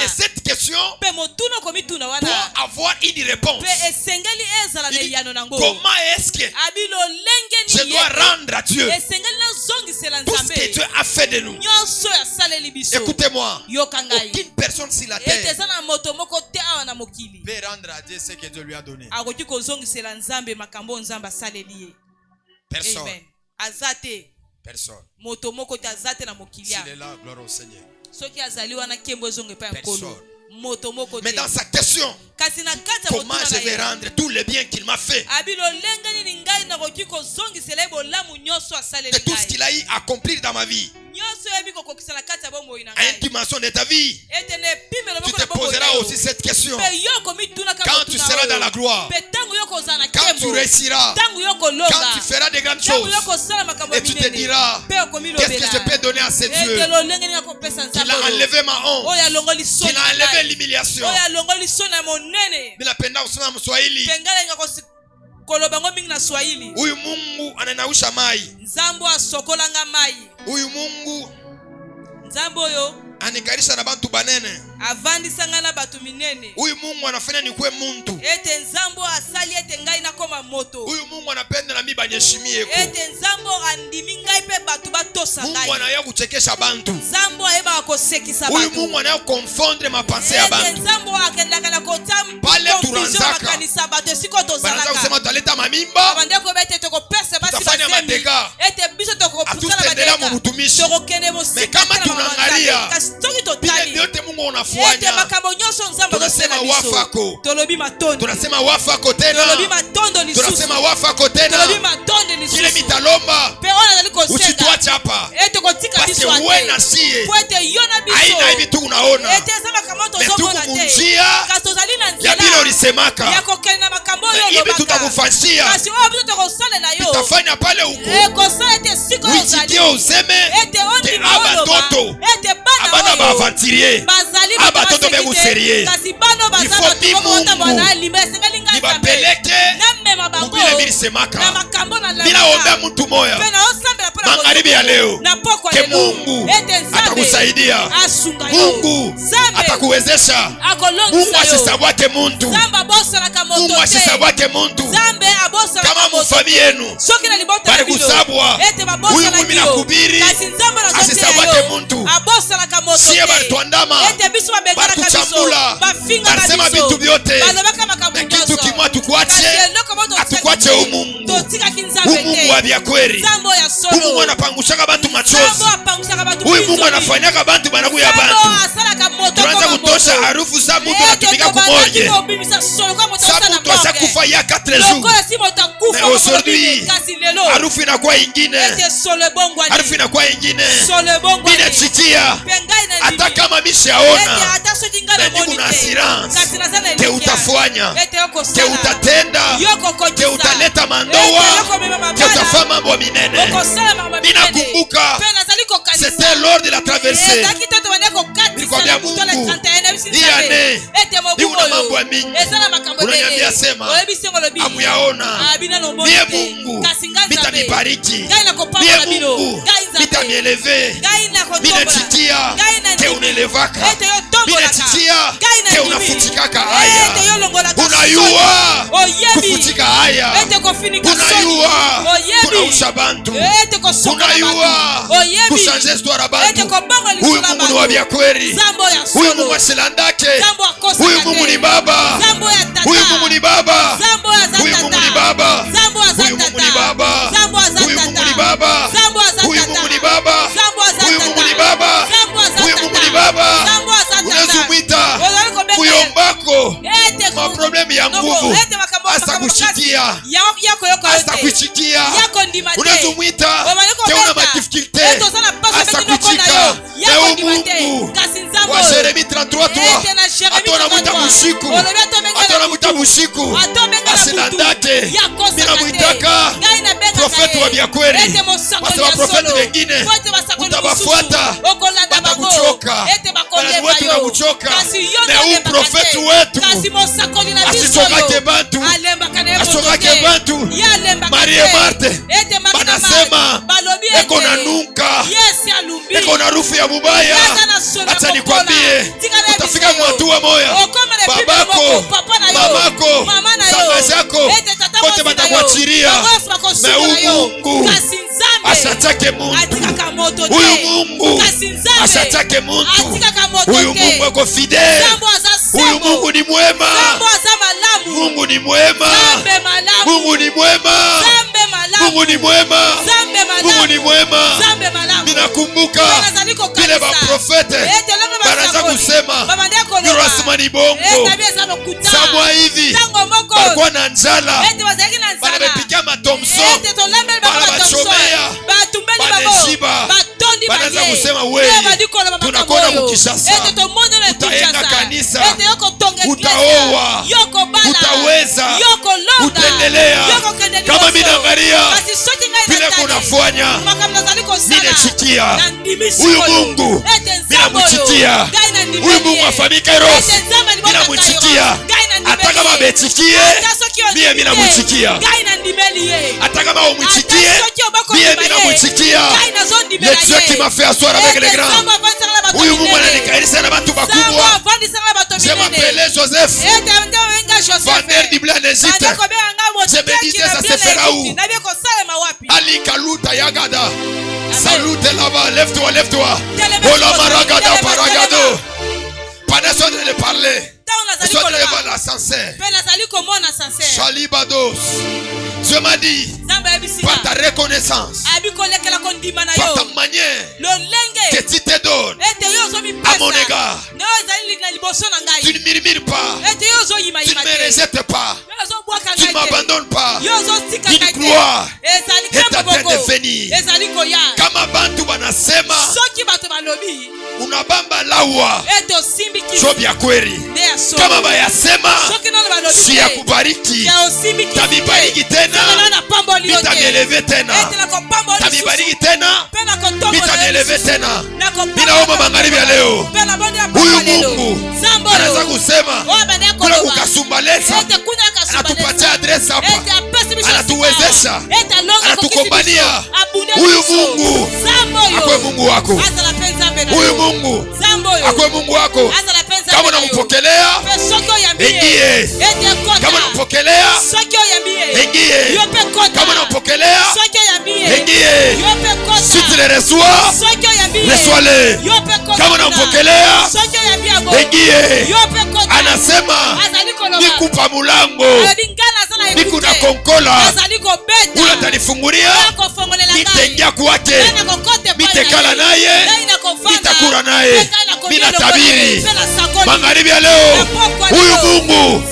cette question doit avoir une réponse. Comment est-ce que je dois rendre à Dieu tout ce que Dieu a fait de nous? Écoutez-moi. Aucune personne sur la terre peut rendre à Dieu ce que Dieu lui a donné. Personne. Personne. S'il est là, gloire au Seigneur. Personne. Mais dans sa question, comment je vais rendre tout le bien qu'il m'a fait, de tout ce qu'il a eu à accomplir dans ma vie, à une dimension de ta vie, tu te poseras aussi cette question. Quand tu seras dans la gloire, quand tu réussiras, quand tu feras de grandes choses, et tu te diras, qu'est-ce que je peux donner à ce Dieu qui a enlevé ma honte, qui a enlevé l'humiliation. Mais la penda usema Mswahili, huyu Mungu ananausha mai. Huyu Mungu anikarisha na bantu banene. Huyu Mungu anafanya nikuwe muntu. Huyu Mungu anapenda na mimi banyeshimie ko. Mungu anaya kuchekesha bantu. Huyu Mungu anaya confondre mapenzi ya bantu. Pale turanzaka. Banaanza kusema taleta mamimba. Tutafanya mateka. Atutendela mu mutumishi. Mais kama tunaangalia bila yote Mungu unafanya, tunasema wafako. Tunasema wafako tena. Tunasema wafako tena. Kile mitalomba usituache hapa. Basi uwe na sie aina hivi tu unaona metuku munjia ya bila ulisemaka hivi tutakufanyia. Tutafanya pale huko uitikie useme te aba toto abana ba aventurier aba toto bebu serie ifo bi Mungu nibapeleke mubile milisemaka bila omba mtu moya magharibi ya leo ke Mungu atakusaidia, Mungu atakuwezesha, Mungu asisabwake muntu, Mungu asisabwake muntu. Kama mufami yenu bari kusabwa huyu mimi nakubiri asisabwake muntu, siye bari tuandama bari tuchambula barisema vitu vyote na kitu kimwa tukwache, atukwache umungu wa vyakweri. Mungu anapangushaka bantu machozi, huyu Mungu anafanyaka bantu banakuya bantu. Tunaanza kutosha harufu za mtu anatumika kumoje, sabu tuwasa kufa ya 4 jours. Mais aujourd'hui harufu inakuwa ingine, harufu inakuwa ingine. Mina chikia hata kama mishaona na niku na assurance ke utafanya, ke utatenda, ke utaleta mandoa, ke utafanya mambo minene. Mina kumbuka c'était lors de la traversée. Nilikwambia Mungu hii ane ni una mambo ya mingi. Unaniambia sema amuyaona. Mie Mungu mitamibariki, mie Mungu mitamieleve, minachitia ke unelevaka, minachitia ke unafutikaka. Aya unayua kufutika haya, unayua kunausha bantu, unayua kushanje histoire bantu. Huyu Mungu ni wa vya kweli, huyu Mungu asilandake, huyu Mungu ni baba, huyu Mungu ni baba, huyu Mungu ni baba, huyu Mungu ni baba, huyu Mungu ni baba, huyu Mungu ni baba, huyu Mungu ni baba, huyu Mungu ni baba. Unazumwita kuyombako maproblemu ya nguvu, hasa kushikia, hasa kushikia. Unazumwita teuna madifikulte, hasa kuchika. Leo Mungu wa Jeremie 33:3 atona mwita mushiku, atona mwita mushiku, asilandake. Mina mwitaka profeti wa vya kweli, wasa wa profeti wengine utabafuata, batakuchoka, banazi wetu na kuchoka. Na huu profeti wetu asichokake bantu, asichokake bantu. Marie Marte banasema eko na nunka, eko na rufu ya mubaya. Acha nikwambie, utafika mwatua moya, babako, mamako, shangazi yako wote batakuachiria. Na huu Mungu asatake muntu, huyu Mungu asatake muntu, huyu Mungu eko fidele, huyu Mungu ni mwema, Mungu ni mwema, Mungu ni mwema, Mungu ni mwema, Mungu ni mwema. Ninakumbuka vile baprofete banaza kusema Yurasima ni bongo. Samwa hivi balikuwa na njala, banabepikia matomso, banabachomea, baneshiba. Banaza kusema wewe, tunakona mukishasa, utaenda kanisa, utaowa, utaweza, utaendelea. Kama minangaria vile kunafanya, ninechikia huyu Mungu, minamuchikia huyu Mungu afamika erosi, minamuchikia. Hata kama bechikie, mie minamuchikia. Hata kama umuchikie, mie minamuchikia. Le Dieu qui m'a fait asseoir avec les grands. Huyu Mungu ananikairisa na batu bakubwa. Je m'appelais Joseph, vendeur du blé en Égypte. Je me disais ça se fera où? Ali Kaluta Yagada. Salute là-bas, lève-toi, lève-toi. Ola Maragada Paragado. Pendant ce temps de parler, je suis devant l'ascenseur. Chalibados. Dieu m'a dit, par ta reconnaissance, par ta manière que tu te donnes à mon égard, tu ne murmures pas, tu ne me rejettes pas, tu ne m'abandonnes pas. Une gloire est en train de venir. Kama bantu banasema unabamba lawa jobi ya kweli, kama bayasema si ya kubariki, tabibariki tena, nitameleve tena, tabibariki tena, nitameleve tena. Ninaomba magharibi ya leo, huyu Mungu anaweza kusema kuna kukasumbaleza, anatupatia adresi hapa, anatuwezesha, anatukombania. Huyu Mungu akwe Mungu wako, huyu Mungu akwe Mungu wako. Kama unampokelea, ingie. Kama unampokelea, ingie. Kama unampokelea, ingie. Si tu le reçois, reçois-le. Kama unampokelea, ingie. Anasema nikupa mulango, nikuna konkola, ula tanifungulia, nitengia kwake, nitekala naye, nitakura naye. Mina tabiri magharibi ya leo, huyu Mungu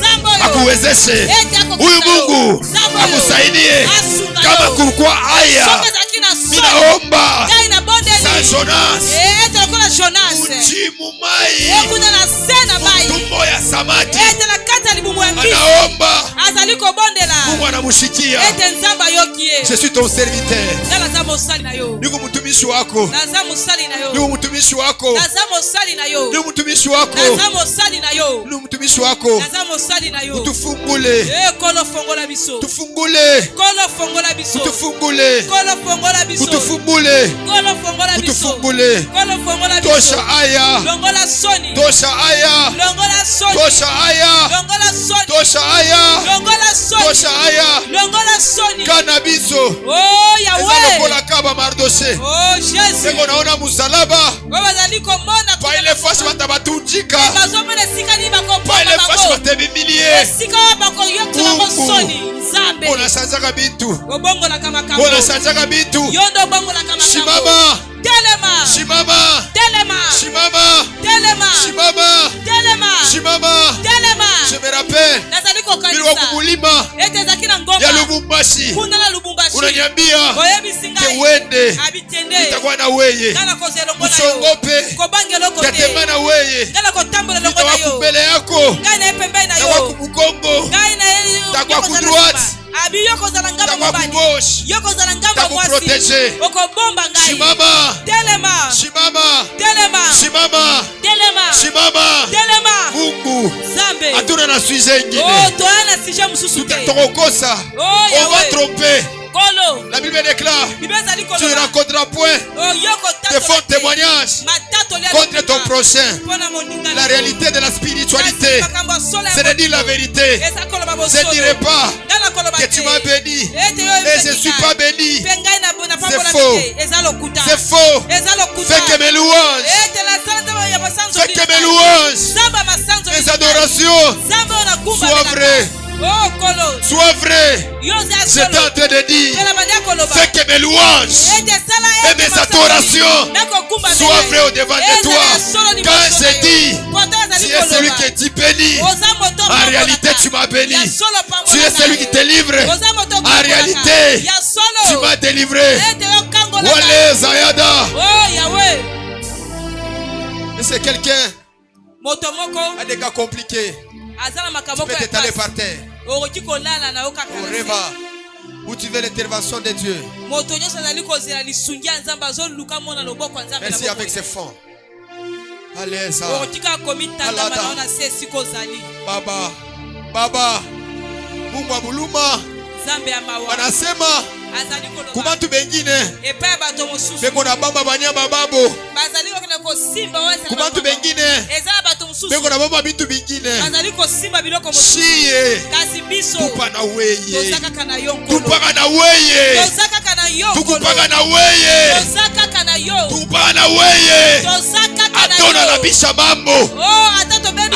akuwezeshe, huyu Mungu akusaidie. Kama kulikuwa haya, minaomba Saint Jonas ujimu mai tumbo ya samaki, anaomba Mungu anamushikia. Je suis ton serviteur, niko mtumishi wako, niko mtumishi wako, niko mtumishi wako, niko mtumishi wako. Utufungule, tufungule, utufungule, utufungule, utufungule. Tosha aya, tosha aya, tosha aya, tosha aya, tosha aya
longola soni
kanabiso
oh Yahweh
ezalokola kaba mardoshe
oh Jésus
seko naona musalaba
bazali komona
pa ile fashi batabatunjika
bazomona sikani bako
pa ile fashi batebimilie
sika bako yokela soni Nzambe
onashanjaka bitu
obongola kama kama
onashanjaka bitu
yondo bongola kama kama
shimama
telema
shimama
telema
shimama
telema
shimama
telema
shimama
telema
je me rappelle
nazaliko kanisa
bilwa kumulima
etezakina ngoma
ya Lubumbashi
kuna la Lubumbashi
unaniambia
boyebisinga
kewende
abitende
itakuwa na weye
kana kozelo ngona
usongope
kobangelo kote
tatema weye
kana kotambola ngona yo
mbele yako
kana pembeni na yo
takuwa kumugongo
kana
takuwa kudroite
abi yoko za ngamba mabani yoko za ngamba
mwasi
okobomba ngai
shimama
telema
shimama
telema
shimama
telema
shimama
telema
Mungu
Zambe
atuna na sujet ingine
oh toana sija msusu te
tokokosa on va tromper
Kolo.
La Bible déclare tu ne rencontreras point de faux témoignages contre ton prochain. La réalité de la spiritualité, c'est de dire la vérité. Je ne dirai pas que tu m'as béni et je ne suis pas béni. C'est faux. C'est faux. Fais que mes louanges, fais que mes louanges, mes adorations soient vraies. Sois vrai. Je t'ai en train de dire, fais que mes louanges et mes adorations soient vraies au devant de toi. Quand je dis, tu es celui qui est béni, en réalité tu m'as béni. Tu es celui qui te livre, en réalité tu m'as délivré. Wale Zayada. Et c'est quelqu'un a des cas compliqués. Tu peux t'étaler par terre. Au Reva, où tu veux l'intervention de Dieu. Merci avec ses fonds. Allez, ça. Baba, Baba, Mumba Buluma, Wanasema, Kubantu bengine, beko na bamba banyama babo. Kubantu bengine, beko na bamba bitu bingine. Shiye, tupa na weye, tupa na weye, tukupa na weye, tupa na weye. Atona la bisha mambo,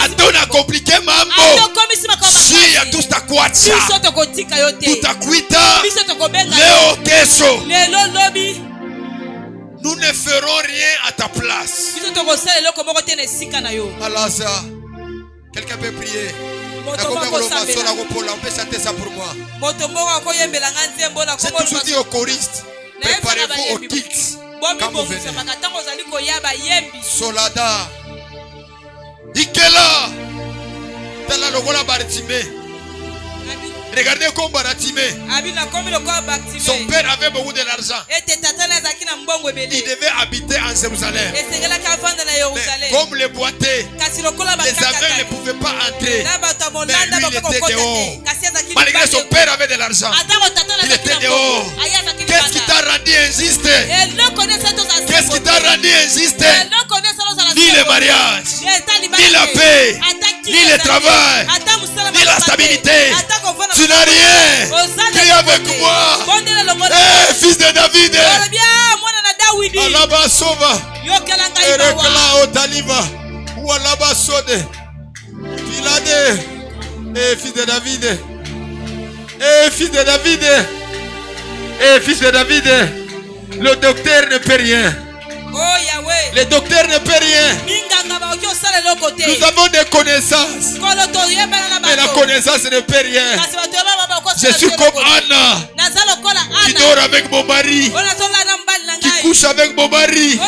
atona komplike mambo. Shiya tutakuacha, tutakuita leo kesho. Nous ne ferons rien à ta place. Alors ça, quelqu'un peut prier. On peut chanter ça pour moi. J'ai toujours dit aux choristes, préparez-vous au tilt quand vous venez. Solada Ikela Tala logola Bartimée. Regardez comme Bartimée. Son père avait beaucoup de l'argent. Il devait habiter en Jérusalem. Mais comme les boiteux, les aveugles ne pouvaient pas entrer. Mais lui, il était dehors. Malgré son père avait de l'argent, il était dehors. Qu'est-ce qui t'a rendu injuste? Qu'est-ce qui t'a rendu injuste? Ni le mariage, ni la paix, ni le travail, ni la stabilité. Tu n'as rien. Crie avec moi. Eh, fils de David. Alaba Sova. Erekla Otaliva. Ou Alaba Sode. Pilade. Eh, fils de David. Eh, fils de David. Eh, fils de David. Le docteur ne peut rien. Le docteur ne peut rien. Nous avons des connaissances, mais la connaissance ne peut rien. Je suis comme Anna qui dort avec mon mari, qui couche avec mon mari,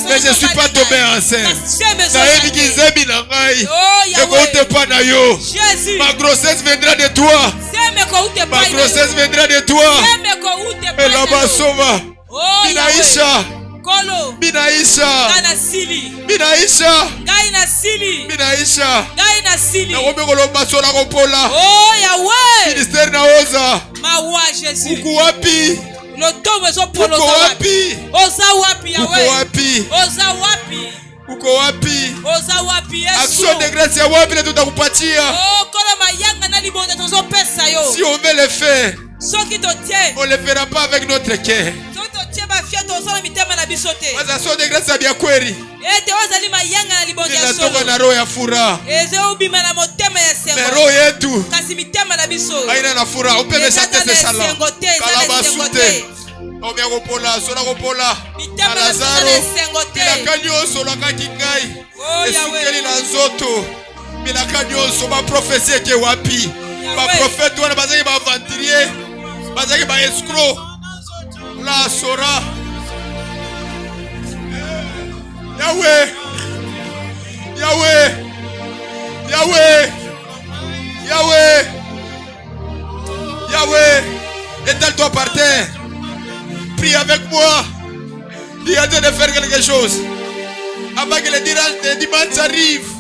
mais je ne suis pas tombé enceinte. Ma grossesse viendra de toi. Ma grossesse viendra de toi. Et là-bas, Sova, Binaïcha. Binaïcha, Binaïcha, Binaïcha,
oh Yahweh,
ministère naoza,
mawa Jésus,
uko wapi?
Uko wapi? Oza wapi Yahweh? Oza wapi?
Uko wapi?
Oza wapi Yesu?
Action de grâce ya wapi na tutakupatia?
Oh kola mayanga na libonda tozo pesa.
Si on veut le faire, on ne le fera pas avec notre cœur. Wazaso de grâce à bien kweri. Ninatoka na roho ya furaha. Roho yetu haina na furaha. Upewe sante sala. Kalabasute. Omya gopola, sona gopola. Lazaro. Milaka nyonso lakaki ngai. Esukeli na nzoto. Milaka nyonso ba prophétie ke wapi. Ba prophète wana bazaki ba aventurier. Bazaki ba escroc. La sora. Yahweh, Yahweh, Yahweh, Yahweh, Yahweh, étale-toi par terre. Prie avec moi. Dis à Dieu de faire quelque chose. Avant que les dimanches arrivent,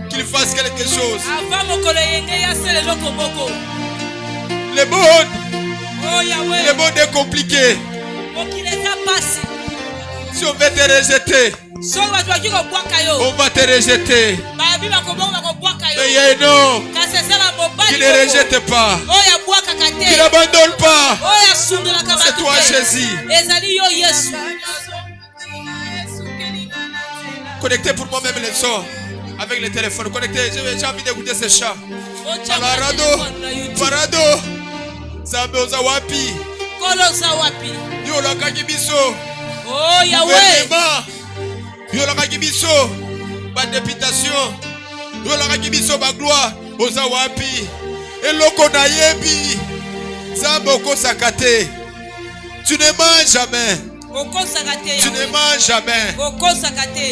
qu'il fasse quelque chose. Le monde est compliqué. Si on veut te rejeter, on va te rejeter. Mais il y a un homme qui ne rejette pas, qui n'abandonne pas. C'est toi, Jésus. Connectez pour moi-même les sons avec le téléphone. Connectez, j'ai envie d'écouter ces chants. Parado, Zambe Ozawapi, Yola Kagibiso.
Oh Yahweh,
Yola Kibiso, ba députation, Yola Kibiso ba gloire, Ozawapi, Eloko na yebi, Zamboko sakate. Tu ne manges jamais. Tu ne manges jamais.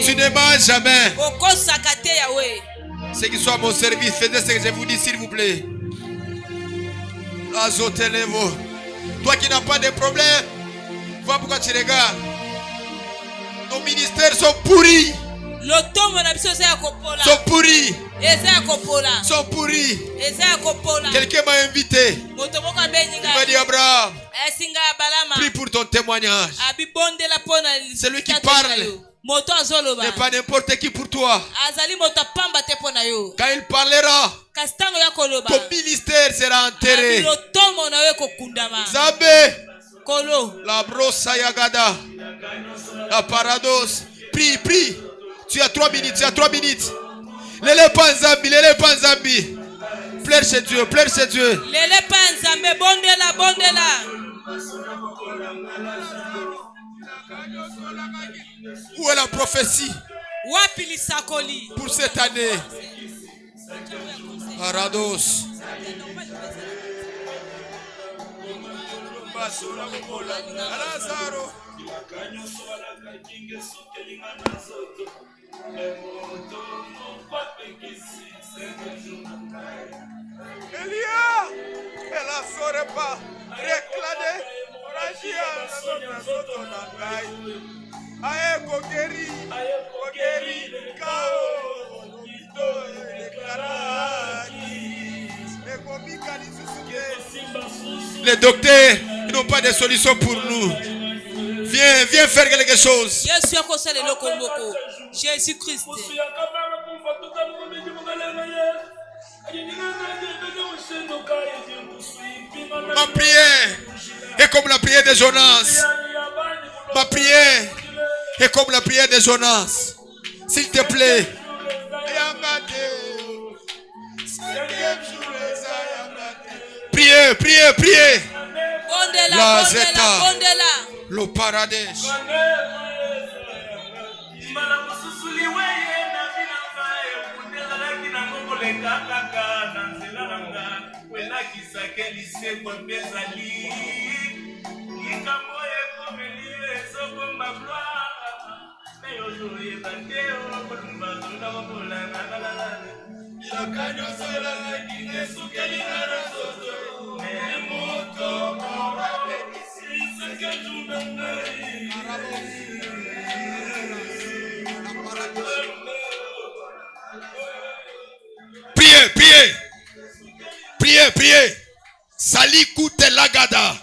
Tu ne manges jamais. Ce qui soit à mon service, faites ce que je vous dis s'il vous plaît. Azotelemo. Toi qui n'as pas de problème, vois pourquoi tu regardes. Nos ministères sont pourris. Sont pourris. Sont pourris. Quelqu'un m'a invité. Il m'a dit Abraham, prie pour ton témoignage. Celui qui parle n'est pas n'importe qui pour toi. Quand il parlera, ton ministère sera enterré. Zabé, la brossa yagada, la parados. Prie, prie. Tu as 3 minutes, tu as 3 minutes. Lele panzambi, lele panzambi. Pleure chez Dieu, pleure chez Dieu.
Lele panzambi, bondela, bondela.
Où est la prophétie pour cette année? Parados. Lazaro. Elia, elle a saurait pas réclamer. Les docteurs n'ont pas de solution pour nous. Viens faire quelque chose.
Jésus-Christ.
Ma prière est comme la prière de Jonas. Ma prière est comme la prière de Jonas. S'il te plaît. Priez, priez, priez. La zeta. Le paradis. Priez, priez. Priez, priez. Sali kute lagada.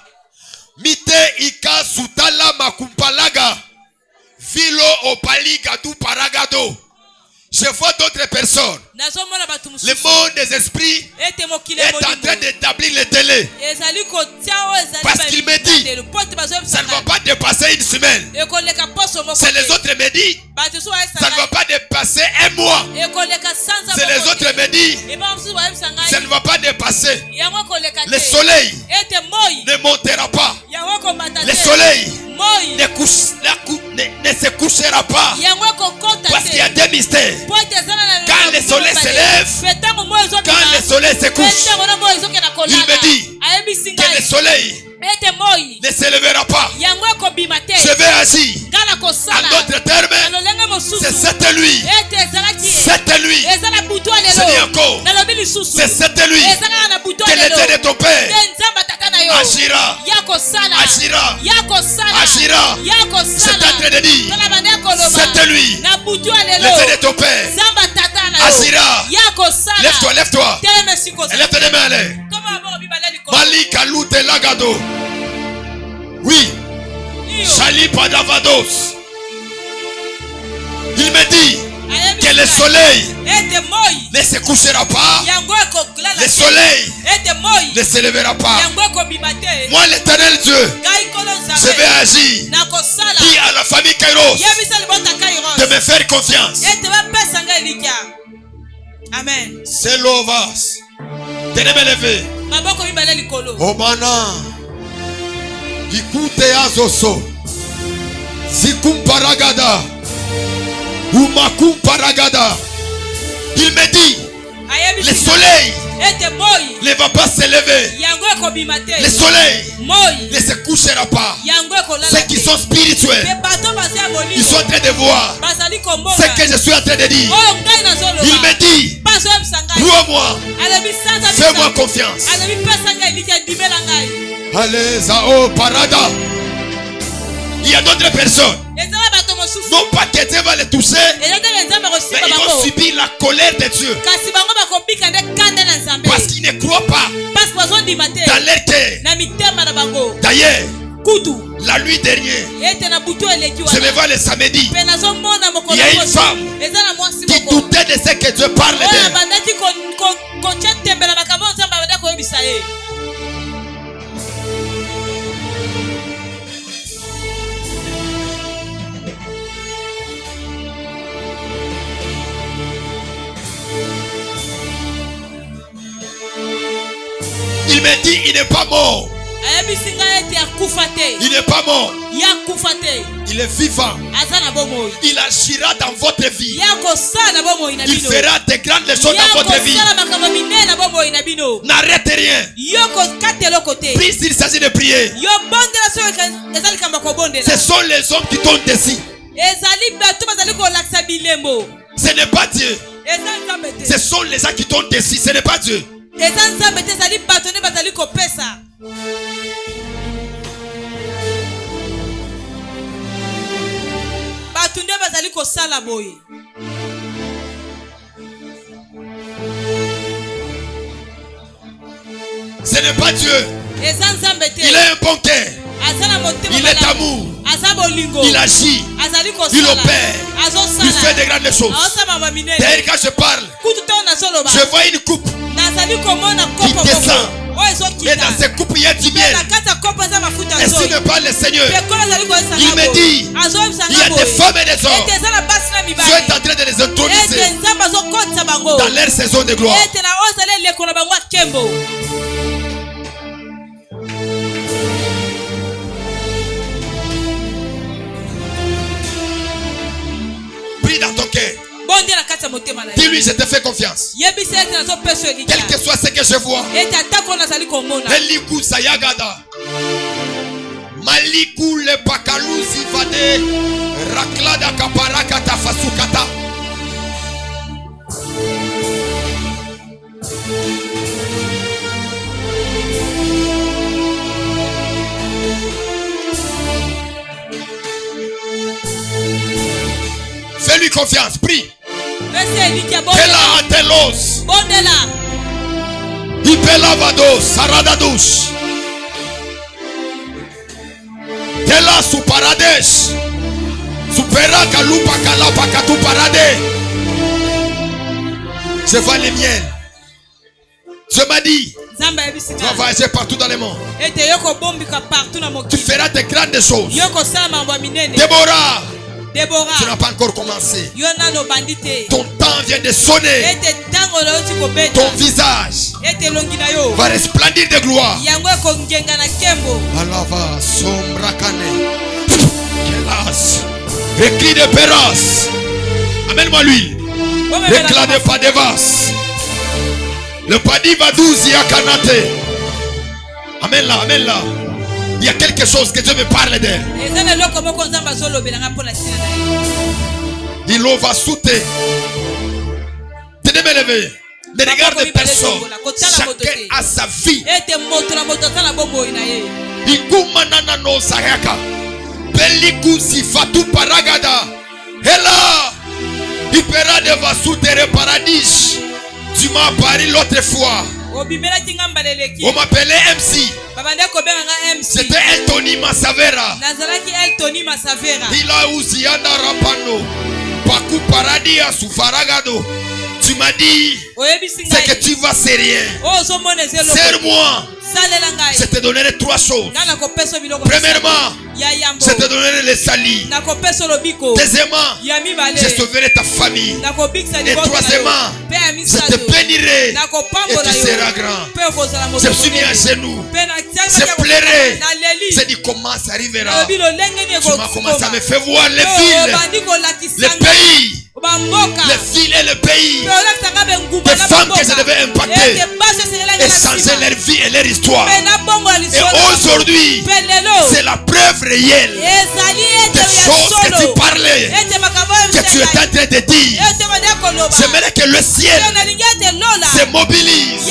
Mite ika sutala makumpalaga. Vilo opaliga du paragado. Je vois d'autres personnes. Le monde des esprits est en train d'établir les délais. Parce qu'il me dit, ça ne va pas dépasser une semaine. C'est les autres me disent, ça ne va pas dépasser un mois. C'est les autres me disent, ça ne va pas dépasser. Le soleil ne montera pas. Le soleil ne se couchera pas. Parce qu'il y a des mystères. Quand le soleil se lève, quand le soleil se couche, il me dit que le soleil ne se lèvera pas. Je vais agir. En d'autres termes, c'est cette nuit. Cette nuit. Je dis encore, c'est cette nuit que l'éternel de ton Père agira. Agira. Agira. C'est en train de dire, cette nuit, l'éternel de ton Père agira. Lève-toi, lève-toi. Et lève tes mains. Malika Lute Lagado. Oui. Chali Padavados. Il me dit que le soleil ne se couchera pas. Le soleil ne se lèvera pas. Moi, l'éternel Dieu, je vais agir. Dis à la famille Kairos de me faire confiance.
Amen.
C'est l'ovas. Tenez-moi levé. Omana. Ikute azoso. Sikum paragada. Umakum paragada. Il me dit, le soleil ne va pas se lever. Le soleil ne se couchera pas. Ceux qui sont spirituels, ils sont en train de voir ce que je suis en train de dire. Il me dit, crois-moi, fais-moi confiance. Allez, Zao Parada. Il y a d'autres personnes. Non pas que Dieu va les toucher, mais ils vont subir la colère de Dieu. Parce qu'ils ne croient pas dans leur cœur. D'ailleurs, la nuit dernière, je me vois le samedi, il y a une femme qui doutait de ce que Dieu parle d'elle. Il me dit, il n'est pas mort. Il n'est pas mort. Il est vivant. Il agira dans votre vie. Il fera de grandes choses dans votre vie. N'arrêtez rien. Puis s'il s'agit de prier, ce sont les hommes qui t'ont décidé. Ce n'est pas Dieu. Ce sont les gens qui t'ont décidé. Ce n'est pas Dieu. Ce n'est pas Dieu. Il est un bon cœur. Il est amour. Il agit. Il opère. Il fait de grandes choses. D'ailleurs, quand je parle, je vois une coupe qui descend. Et dans cette coupe, il y a du miel. Et s'il me parle le Seigneur, il me dit, il y a des femmes et des hommes. Dieu est en train de les introniser dans leur saison de gloire. Prie dans ton cœur. Dis-lui, je te fais confiance. Quel que soit ce que je vois. Eliku Sayagada. Maliku le Pakalusi Vade. Raklada Kaparakata Fasukata. Fais-lui confiance, prie. Tela Atelos. Ipela Vados, Saradadush. Tela Suparadesh. Supera Kalupa Kalapa Katu Parade. Je vends les miennes. Dieu m'a dit, tu vas voyager partout dans le monde. Tu feras de grandes choses. Déborah, tu n'as pas encore commencé. Ton temps vient de sonner. Ton visage va resplendir de gloire. Alava sombrakane. Kelas. Écrit de Péras. Amène-moi l'huile. Éclat de Padevas. Le Padi va 12 Yakanate. Amène-la, amène-la. Il y a quelque chose que Dieu me parle d'elle. Il va sauter. Tenez-moi levé. Ne regarde personne. Chacun a sa vie. Ikumanana no sayaka. Beliku sifatu paragada. Hela. Ipera de va souter paradis. Tu m'as parlé l'autre fois. On m'appelait MC. C'était Eltony Masavera. Il a Uziana Rapano. Paku Paradia Soufaragado. Tu m'as dit, c'est que tu vas sérieux. Serre-moi. Je te donnerai 3 choses. Premièrement, je te donnerai les salis. Deuxièmement, je sauverai ta famille. Et troisièmement, je te bénirai et tu seras grand. Je me suis mis à genoux. Je pleurais. J'ai dit comment ça arrivera. Tu m'as commencé à me faire voir les villes, les pays. Les villes et le pays. Des femmes que je devais impacter et changer leur vie et leur histoire. Et aujourd'hui, c'est la preuve réelle des choses que tu parlais, que tu es en train de dire. J'aimerais que le ciel se mobilise,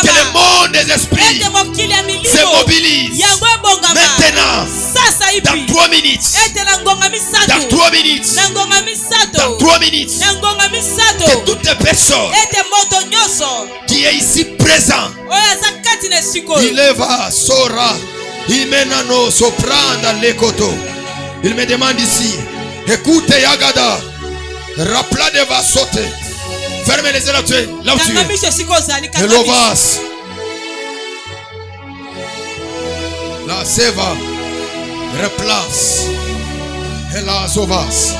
que le monde des esprits se mobilise. Maintenant, dans 3 minutes, dans 3 minutes, dans 3 minutes, que toutes les personnes qui est ici présent, il va sora, il menano sopranda lekoto. Il me demande ici, écoute Yagada, rapla de va sauter. Fermez les yeux là où tu es. Et l'ovas. La seva replace. Et la sovas.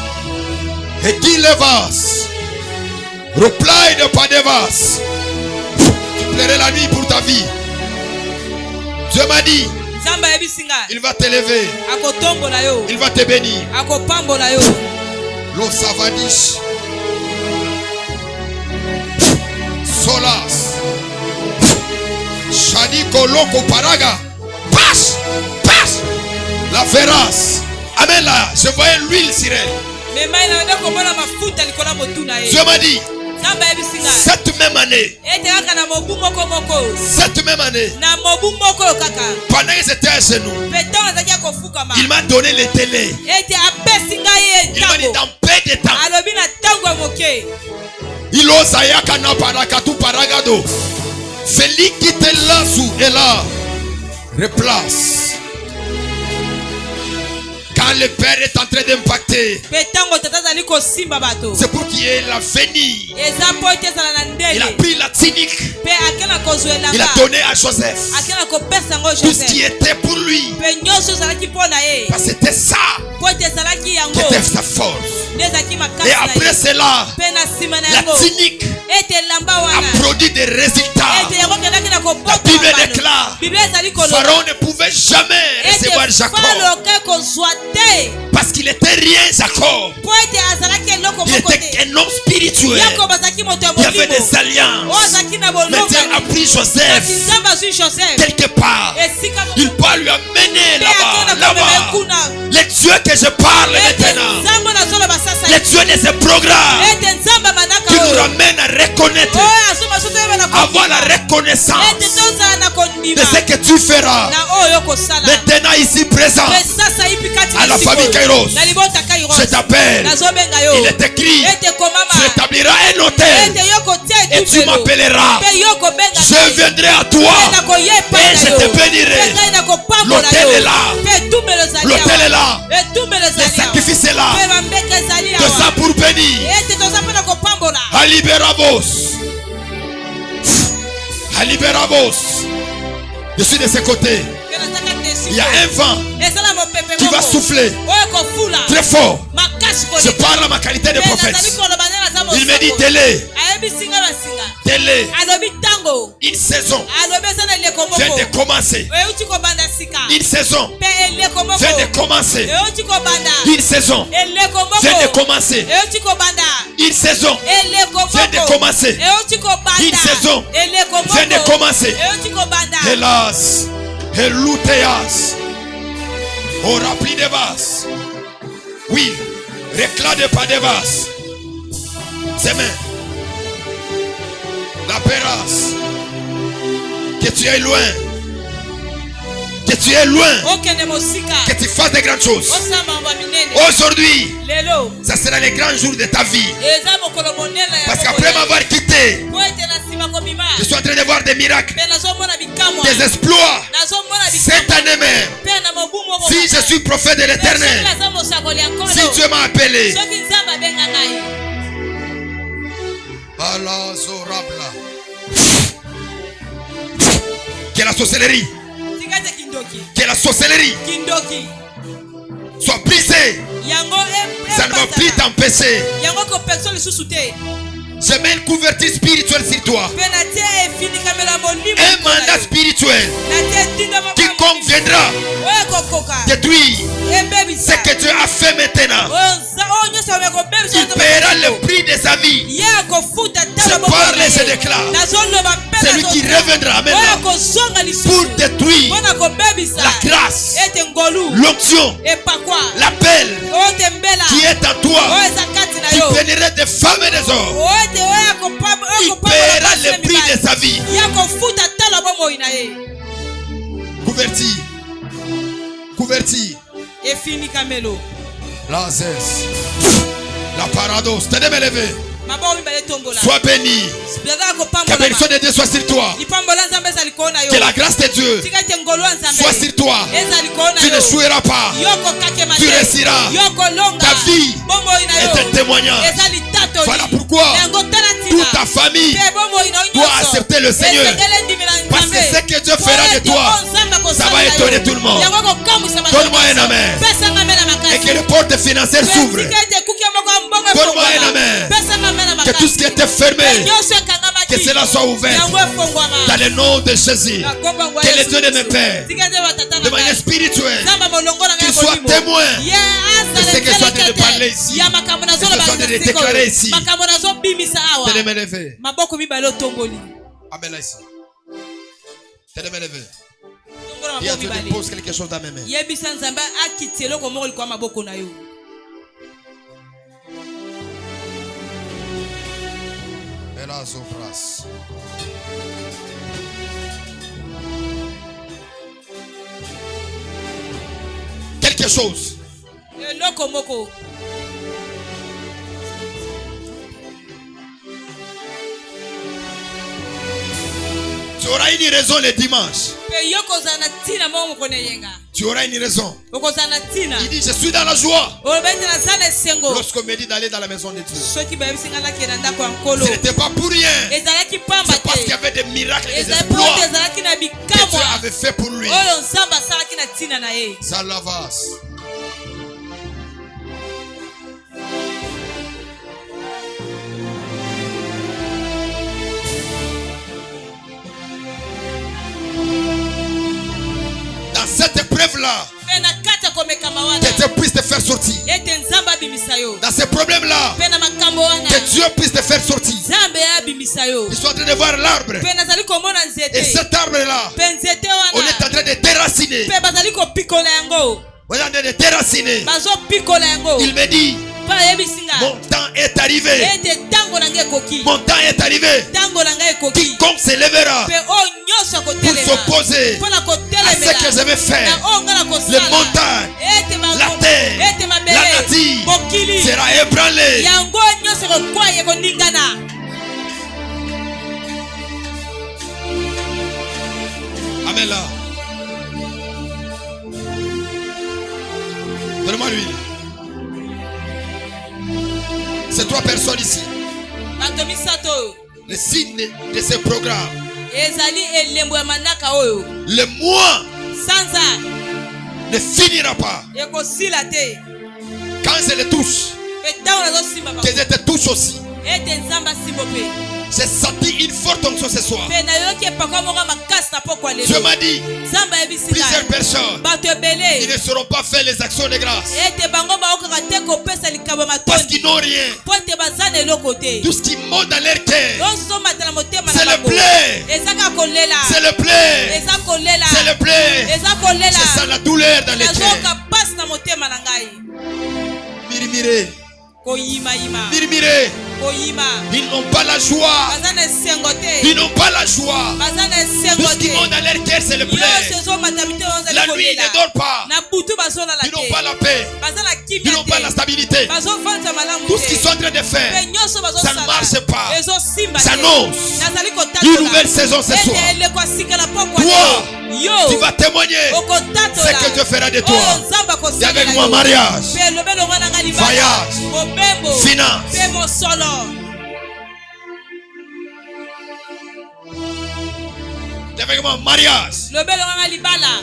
Et qui le vas? Reply de pas de vas. Tu plairais la nuit pour ta vie. Dieu m'a dit, il va t'élever. Il va te bénir. Lo savadish. Solas. Shadi koloko paraga. Passe. Passe. La ferrasse. Amen là. Je voyais l'huile sur elle. Dieu m'a dit, cette même année, pendant que j'étais à genoux, il m'a donné les télés. Il m'a dit dans peu de temps. Il osa yakana parakatu paragado. Celui qui te là sous et là, replace. Quand le Père est en train d'impacter, c'est pour qu'il y ait l'avenir. Il a pris la cynique. Il a donné à Joseph tout ce qui était pour lui. Parce que c'était ça qui était sa force. Et après cela, la cynique a produit des résultats. La Bible déclare, Pharaon ne pouvait jamais recevoir Jacob. Parce qu'il était rien, Jacob. Il était un homme spirituel. Il y avait des alliances. Mais Dieu a pris Joseph quelque part. Il va lui amener là-bas. Les dieux que je parle maintenant, les dieux de ce programme qui nous ramènent à reconnaître, avoir la reconnaissance de ce que tu feras maintenant ici présent à la famille Kairos. Je t'appelle. Il est écrit, tu établiras un hôtel et tu m'appelleras. Je viendrai à toi et je te bénirai. L'hôtel est là. L'hôtel est là. Le sacrifice est là. De ça pour bénir. Aliberabos. Aliberabos. Je suis de ce côté. Il y a un vent qui va souffler très fort. Je parle à ma qualité de prophète. Il me dit télé. Une saison vient de commencer. Une saison vient de commencer. Une saison vient de commencer. Une saison vient de commencer. Une saison vient de commencer. Hélas, Elouteas, au rempli de vas. Oui, réclat de pas de vas. Ses mains. La pérasse. Que tu es loin. Que tu es loin. Que tu fasses de grandes choses. Aujourd'hui, ça sera les grands jours de ta vie. Parce qu'après m'avoir quitté, je suis en train de voir des miracles, des exploits. Cette année même, si je suis prophète de l'Éternel, si Dieu m'a appelé, que la sorcellerie, que la sorcellerie soit brisée, ça ne va plus t'empêcher. Je mets une couverture spirituelle sur toi. Un mandat spirituel. Quiconque viendra détruire ce que Dieu a fait maintenant, il paiera le prix de sa vie. Je parle et je déclare. Celui qui reviendra maintenant pour détruire la grâce, l'onction, l'appel qui est en toi, qui bénirait des femmes et des hommes. Il paiera le prix de sa vie. Couverti. Couverti. La zeste. La paradoxe. Tenez me lever. Sois béni. Que la bénédiction de Dieu soit sur toi. Que la grâce de Dieu soit sur toi. Tu ne joueras pas. Tu réussiras. Ta vie est un témoignage. Voilà pourquoi toute ta famille doit accepter le Seigneur. Parce que ce que Dieu fera de toi, ça va étonner tout le monde. Donne-moi un amen. Et que les portes financières s'ouvrent. Donne-moi un amen. Que tout ce qui était fermé, que cela soit ouvert. Dans le nom de Jésus. Que les dieux de mes pères, de manière spirituelle, qu'ils soient témoins de ce que je suis en train de parler ici. De ce que je suis en train de déclarer ici. Tenez me lever. Amen là ici. Tenez me lever. Il y a Dieu qui pose quelque chose dans mes mains. Quelque chose. Tu auras une raison le dimanche. Tu auras une raison. Il dit je suis dans la joie. Lorsqu'on me dit d'aller dans la maison de Dieu, ce n'était pas pour rien. C'est parce qu'il y avait des miracles et des exploits que Dieu avait fait pour lui. Ça l'avance. Dans cette épreuve-là, que Dieu puisse te faire sortir. Dans ces problèmes-là, que Dieu puisse te faire sortir. Ils sont en train de voir l'arbre. Et cet arbre-là, on est en train de déraciner. On est en train de déraciner. Il me dit, mon temps est arrivé. Mon temps est arrivé. Quiconque se lèvera pour s'opposer à ce que je vais faire, les montagnes, la terre, la nature sera ébranlée. Amen là. Donne-moi l'huile. C'est 3 personnes ici. Le signe de ce programme. Le mois ne finira pas. Quand je le touche, que je te touche aussi. J'ai senti une forte onction ce soir. Dieu m'a dit, plusieurs personnes, ils ne seront pas fait les actions de grâce parce qu'ils n'ont rien. Tout ce qui monte dans leur cœur, c'est le blé. C'est le blé. C'est le blé. C'est ça la douleur dans les cœurs. Murmurer. Murmurer. Ils n'ont pas la joie. Ils n'ont pas la joie. Tout ce qui monte dans leur cœur, c'est le blé. La nuit, ils ne dorment pas. Ils n'ont pas la paix. Ils n'ont pas la stabilité. Tout ce qu'ils sont en train de faire, ça ne marche pas. Ça annonce une nouvelle saison ce soir. Toi, tu vas témoigner ce que Dieu fera de toi. Et avec moi, mariage, voyage, finance. Avec moi, mariage,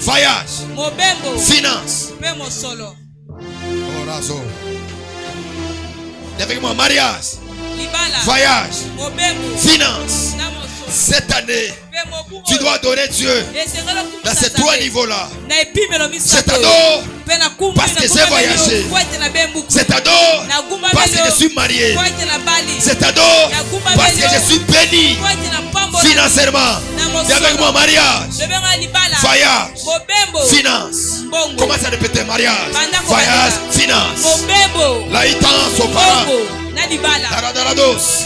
voyage, finance. Avec moi, mariage, voyage, finance. Cette année, tu dois adorer Dieu dans ces trois niveaux-là. Je t'adore parce que j'ai voyagé. Je t'adore parce que je suis marié. Je t'adore parce que je suis béni financièrement. Et avec moi, mariage, voyage, finance. Commence à répéter mariage, voyage, finance. Laïtan, sopara, daradarados.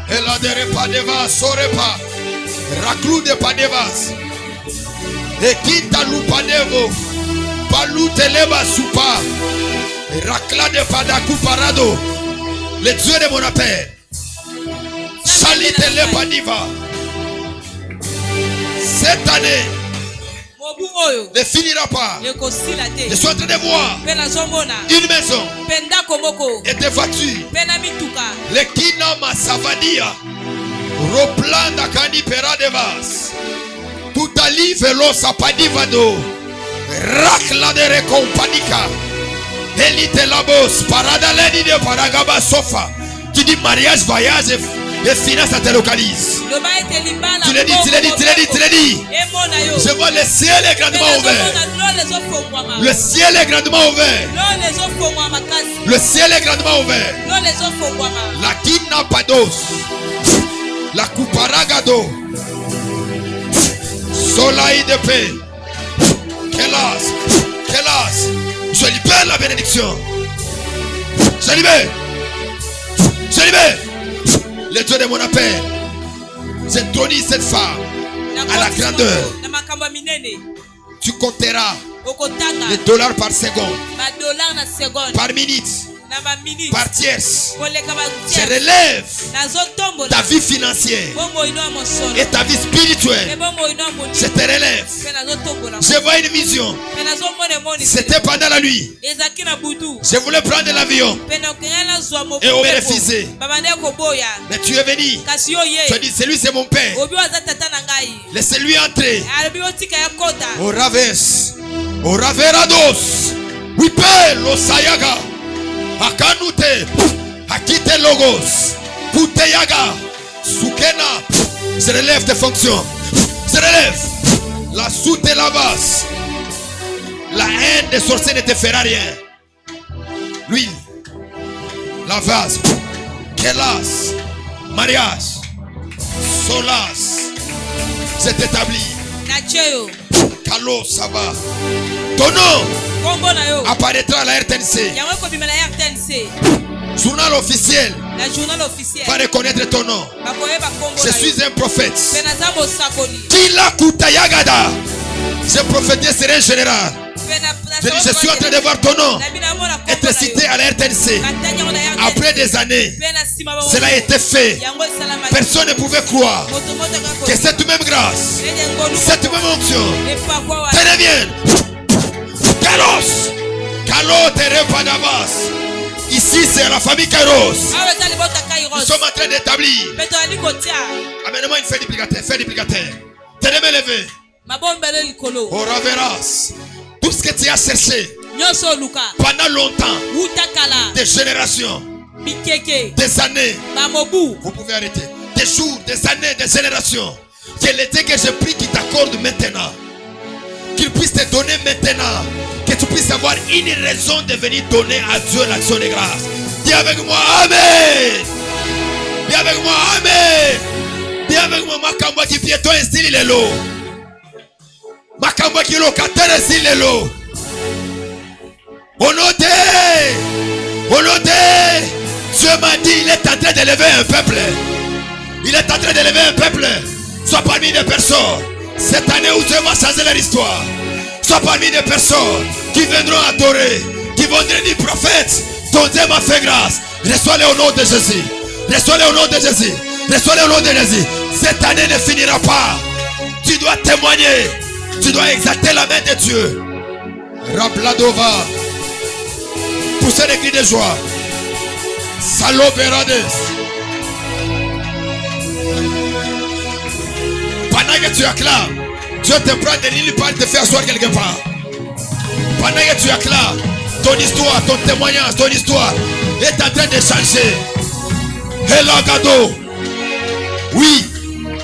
Ela de repadeva sorepa raclu de padevas ekita lupadevo paluteleba supa racla de padaku parado. Le Dieu de mon appel salitele padiva. Cette année ne finira pas. Je suis en train de voir une maison et des voitures. Le kina masavadia roplanda kani peradevas tutali velo sapadivado rakla de recompanica elite labos parada ledi de paragaba sofa. Tu dis mariage, voyage et finance, ça te localise. Tu l'as dit, tu l'as dit, tu l'as dit, tu l'as dit. Je vois le ciel est grandement ouvert. Le ciel est grandement ouvert. Le ciel est grandement ouvert. La kinapados, la couparagado, soleil de paix. Kélas. Je libère la bénédiction. Je libère. Le Dieu de mon appel, j'ai donné cette femme à la grandeur. Tu compteras les dollars par seconde, par minute, par tierce. Je relève ta vie financière et ta vie spirituelle. Je te relève. Je vois une vision. C'était pendant la nuit. Je voulais prendre l'avion et on m'a refusé. Mais tu es venu. Tu as dit, celui c'est mon père. Laissez-lui entrer. Au raverados. Wipe lo sayaga. Akanute. Akite logos. Puteyaga. Sukena. Je relève tes fonctions. Je relève. La soute et la base. La haine des sorciers ne te fera rien. L'huile. La vase. Kélas. Mariage. Solas. C'est établi. Kalo, ça va. Ton nom apparaîtra à la RTNC. Journal officiel va reconnaître ton nom. Je suis un prophète. Kila Kutayagada. Ce prophète serait un général. Je suis en train de voir ton nom être cité à la RTNC. Après des années, cela a été fait. Personne ne pouvait croire que cette même grâce, cette même onction te revienne. Kalos, Kalo te repadavas. Ici, c'est la famille Kairos. Nous sommes en train d'établir. Amène-moi une feuille duplicateur. Feuille duplicateur. Tes deux mains levées. Oh, Raveras. Tout ce que tu as cherché pendant longtemps, des générations, des années, vous pouvez arrêter. Des jours, des années, des générations. C'est l'été que je prie qu'il t'accorde maintenant. Qu'il puisse te donner maintenant. Que tu puisses avoir une raison de venir donner à Dieu l'action de grâce. Dis avec moi, Amen. Dis avec moi, Amen. Dis avec moi, Makamba qui piéton et style il est l'eau. Makamba qui locataire et style il est l'eau. Honoré. Dieu m'a dit, il est en train d'élever un peuple. Il est en train d'élever un peuple. Sois parmi des personnes. Cette année où Dieu va changer leur histoire. Sois parmi des personnes qui viendront adorer, qui vont devenir prophètes. Ton Dieu m'a fait grâce. Reçois-les au nom de Jésus. Reçois-les au nom de Jésus. Reçois-les au nom de Jésus. Cette année ne finira pas. Tu dois témoigner. Tu dois exalter la main de Dieu. Rapladova. Poussez des cris de joie. Saloperades. Pendant que tu acclames, Dieu te prend de l'île pour te faire asseoir quelque part. Pendant que tu acclames, ton histoire, ton témoignage, ton histoire est en train de changer. Hello Gado. Oui.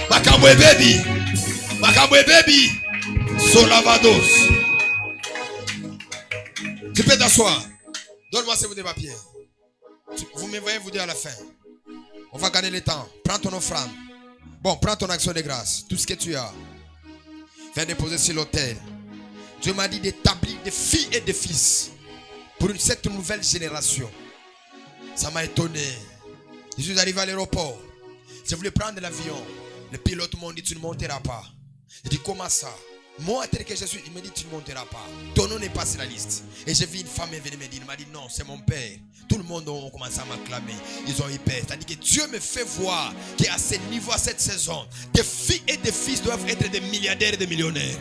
Makambwe baby. Makambwe baby. Solavados. Tu peux t'asseoir. Donne-moi ces bouts de papier. Vous me voyez vous dire à la fin. On va gagner le temps. Prends ton offrande. Bon, prends ton action de grâce. Tout ce que tu as. Viens déposer sur l'autel. Dieu m'a dit d'établir des filles et des fils pour cette nouvelle génération. Ça m'a étonné. Je suis arrivé à l'aéroport. Je voulais prendre l'avion. Le pilote m'a dit tu ne monteras pas. Je dis comment ça? Moi, tel que je suis, il me dit tu ne monteras pas. Ton nom n'est pas sur la liste. Et j'ai vu une femme venir me dire, il m'a dit non, c'est mon père. Tout le monde a commencé à m'acclamer. Ils ont eu peur. C'est-à-dire que Dieu me fait voir qu'à ce niveau, à cette saison, des filles et des fils doivent être des milliardaires et des millionnaires.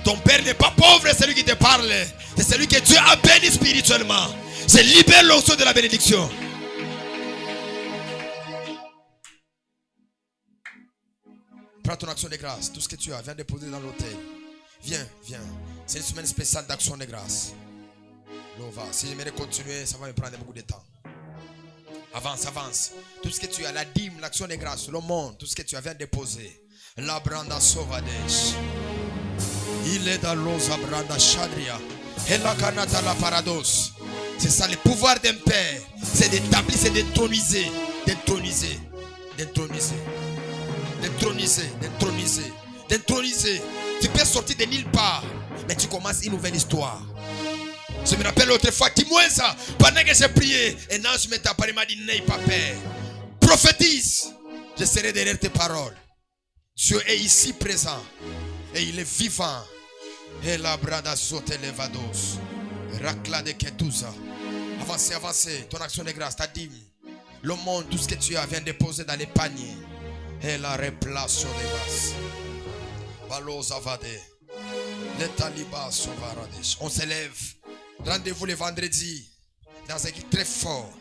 Ton père n'est pas pauvre, c'est celui qui te parle. C'est celui que Dieu a béni spirituellement. C'est libère l'onction de la bénédiction. Prends ton action de grâce. Tout ce que tu as, viens déposer dans l'autel. Viens. C'est une semaine spéciale d'action de grâce. Lova. Si j'aimerais continuer, ça va me prendre beaucoup de temps. Avance. Tout ce que tu as, la dîme, l'action de grâce, le monde, tout ce que tu as, viens déposer. La branda sauvadesh. Il est dans l'osa branda chadria. Et la kanata la parados. C'est ça le pouvoir d'un père. C'est d'établir, c'est d'étroniser. Tu peux sortir de nulle part, mais tu commences une nouvelle histoire. Je me rappelle l'autre fois, dis-moi ça. Pendant que j'ai prié, un ange m'est apparu et m'a dit n'aie pas peur. Prophétise, je serai derrière tes paroles. Dieu est ici présent et il est vivant. Et la brada saute levados. Racla de Ketouza. Avancez. Ton action de grâce, ta dîme. Le monde, tout ce que tu as, viens déposer dans les paniers. Et la replace sur les bases. Balozavade. Les talibas sauvarades. On s'élève. Rendez-vous le vendredi. Dans un guide très fort.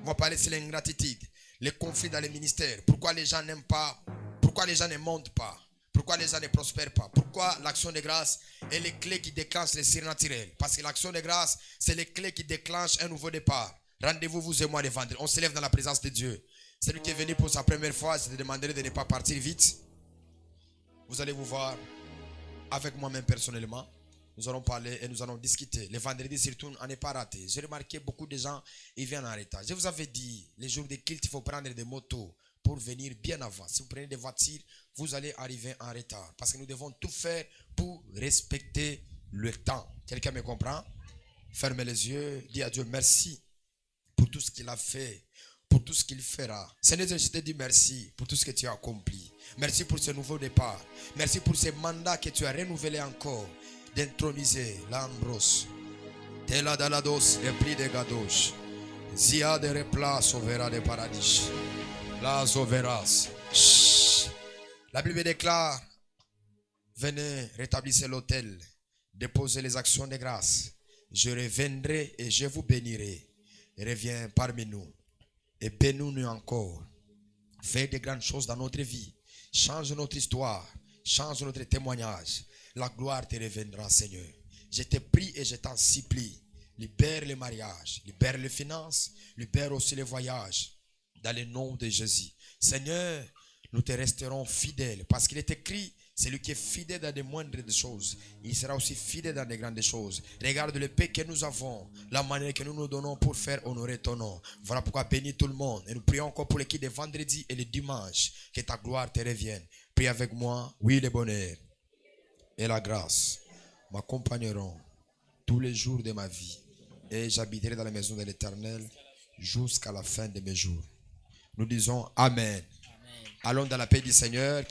On va parler sur l'ingratitude. Les conflits dans les ministères. Pourquoi les gens n'aiment pas. Pourquoi les gens ne montent pas. Pourquoi les gens ne prospèrent pas. Pourquoi l'action de grâce est les clés qui déclenchent les surnaturels. Parce que l'action de grâce, c'est les clés qui déclenchent un nouveau départ. Rendez-vous, vous et moi, le vendredi. On s'élève dans la présence de Dieu. Celui qui est venu pour sa première fois, je te demanderai de ne pas partir vite. Vous allez vous voir avec moi-même personnellement. Nous allons parler et nous allons discuter. Le vendredi, surtout, on n'est pas raté. J'ai remarqué beaucoup de gens, ils viennent en retard. Je vous avais dit, les jours de culte, il faut prendre des motos pour venir bien avant. Si vous prenez des voitures, vous allez arriver en retard. Parce que nous devons tout faire pour respecter le temps. Quelqu'un me comprend? Fermez les yeux, dis à Dieu merci pour tout ce qu'il a fait, pour tout ce qu'il fera. Seigneur, je te dis merci pour tout ce que tu as accompli. Merci pour ce nouveau départ. Merci pour ce mandat que tu as renouvelé encore. D'introniser l'ambros. Tela dalados, repli de gadosh. Zia de repla sauvera de paradis. La sauveras. La Bible déclare, venez rétablissez l'autel, déposez les actions de grâce. Je reviendrai et je vous bénirai. Reviens parmi nous et bénis-nous encore. Fais de grandes choses dans notre vie. Change notre histoire. Change notre témoignage. La gloire te reviendra, Seigneur. Je te prie et je t'en supplie. Libère les mariages, libère les finances, libère aussi les voyages. Dans le nom de Jésus. Seigneur, nous te resterons fidèles. Parce qu'il est écrit, celui qui est fidèle dans les moindres des choses, il sera aussi fidèle dans les grandes choses. Regarde le paix que nous avons, la manière que nous nous donnons pour faire honorer ton nom. Voilà pourquoi bénis tout le monde. Et nous prions encore pour l'équipe de vendredi et le dimanche. Que ta gloire te revienne. Prie avec moi. Oui, le bonheur et la grâce m'accompagneront tous les jours de ma vie. Et j'habiterai dans la maison de l'Éternel jusqu'à la fin de mes jours. Nous disons Amen. Allons dans la paix du Seigneur.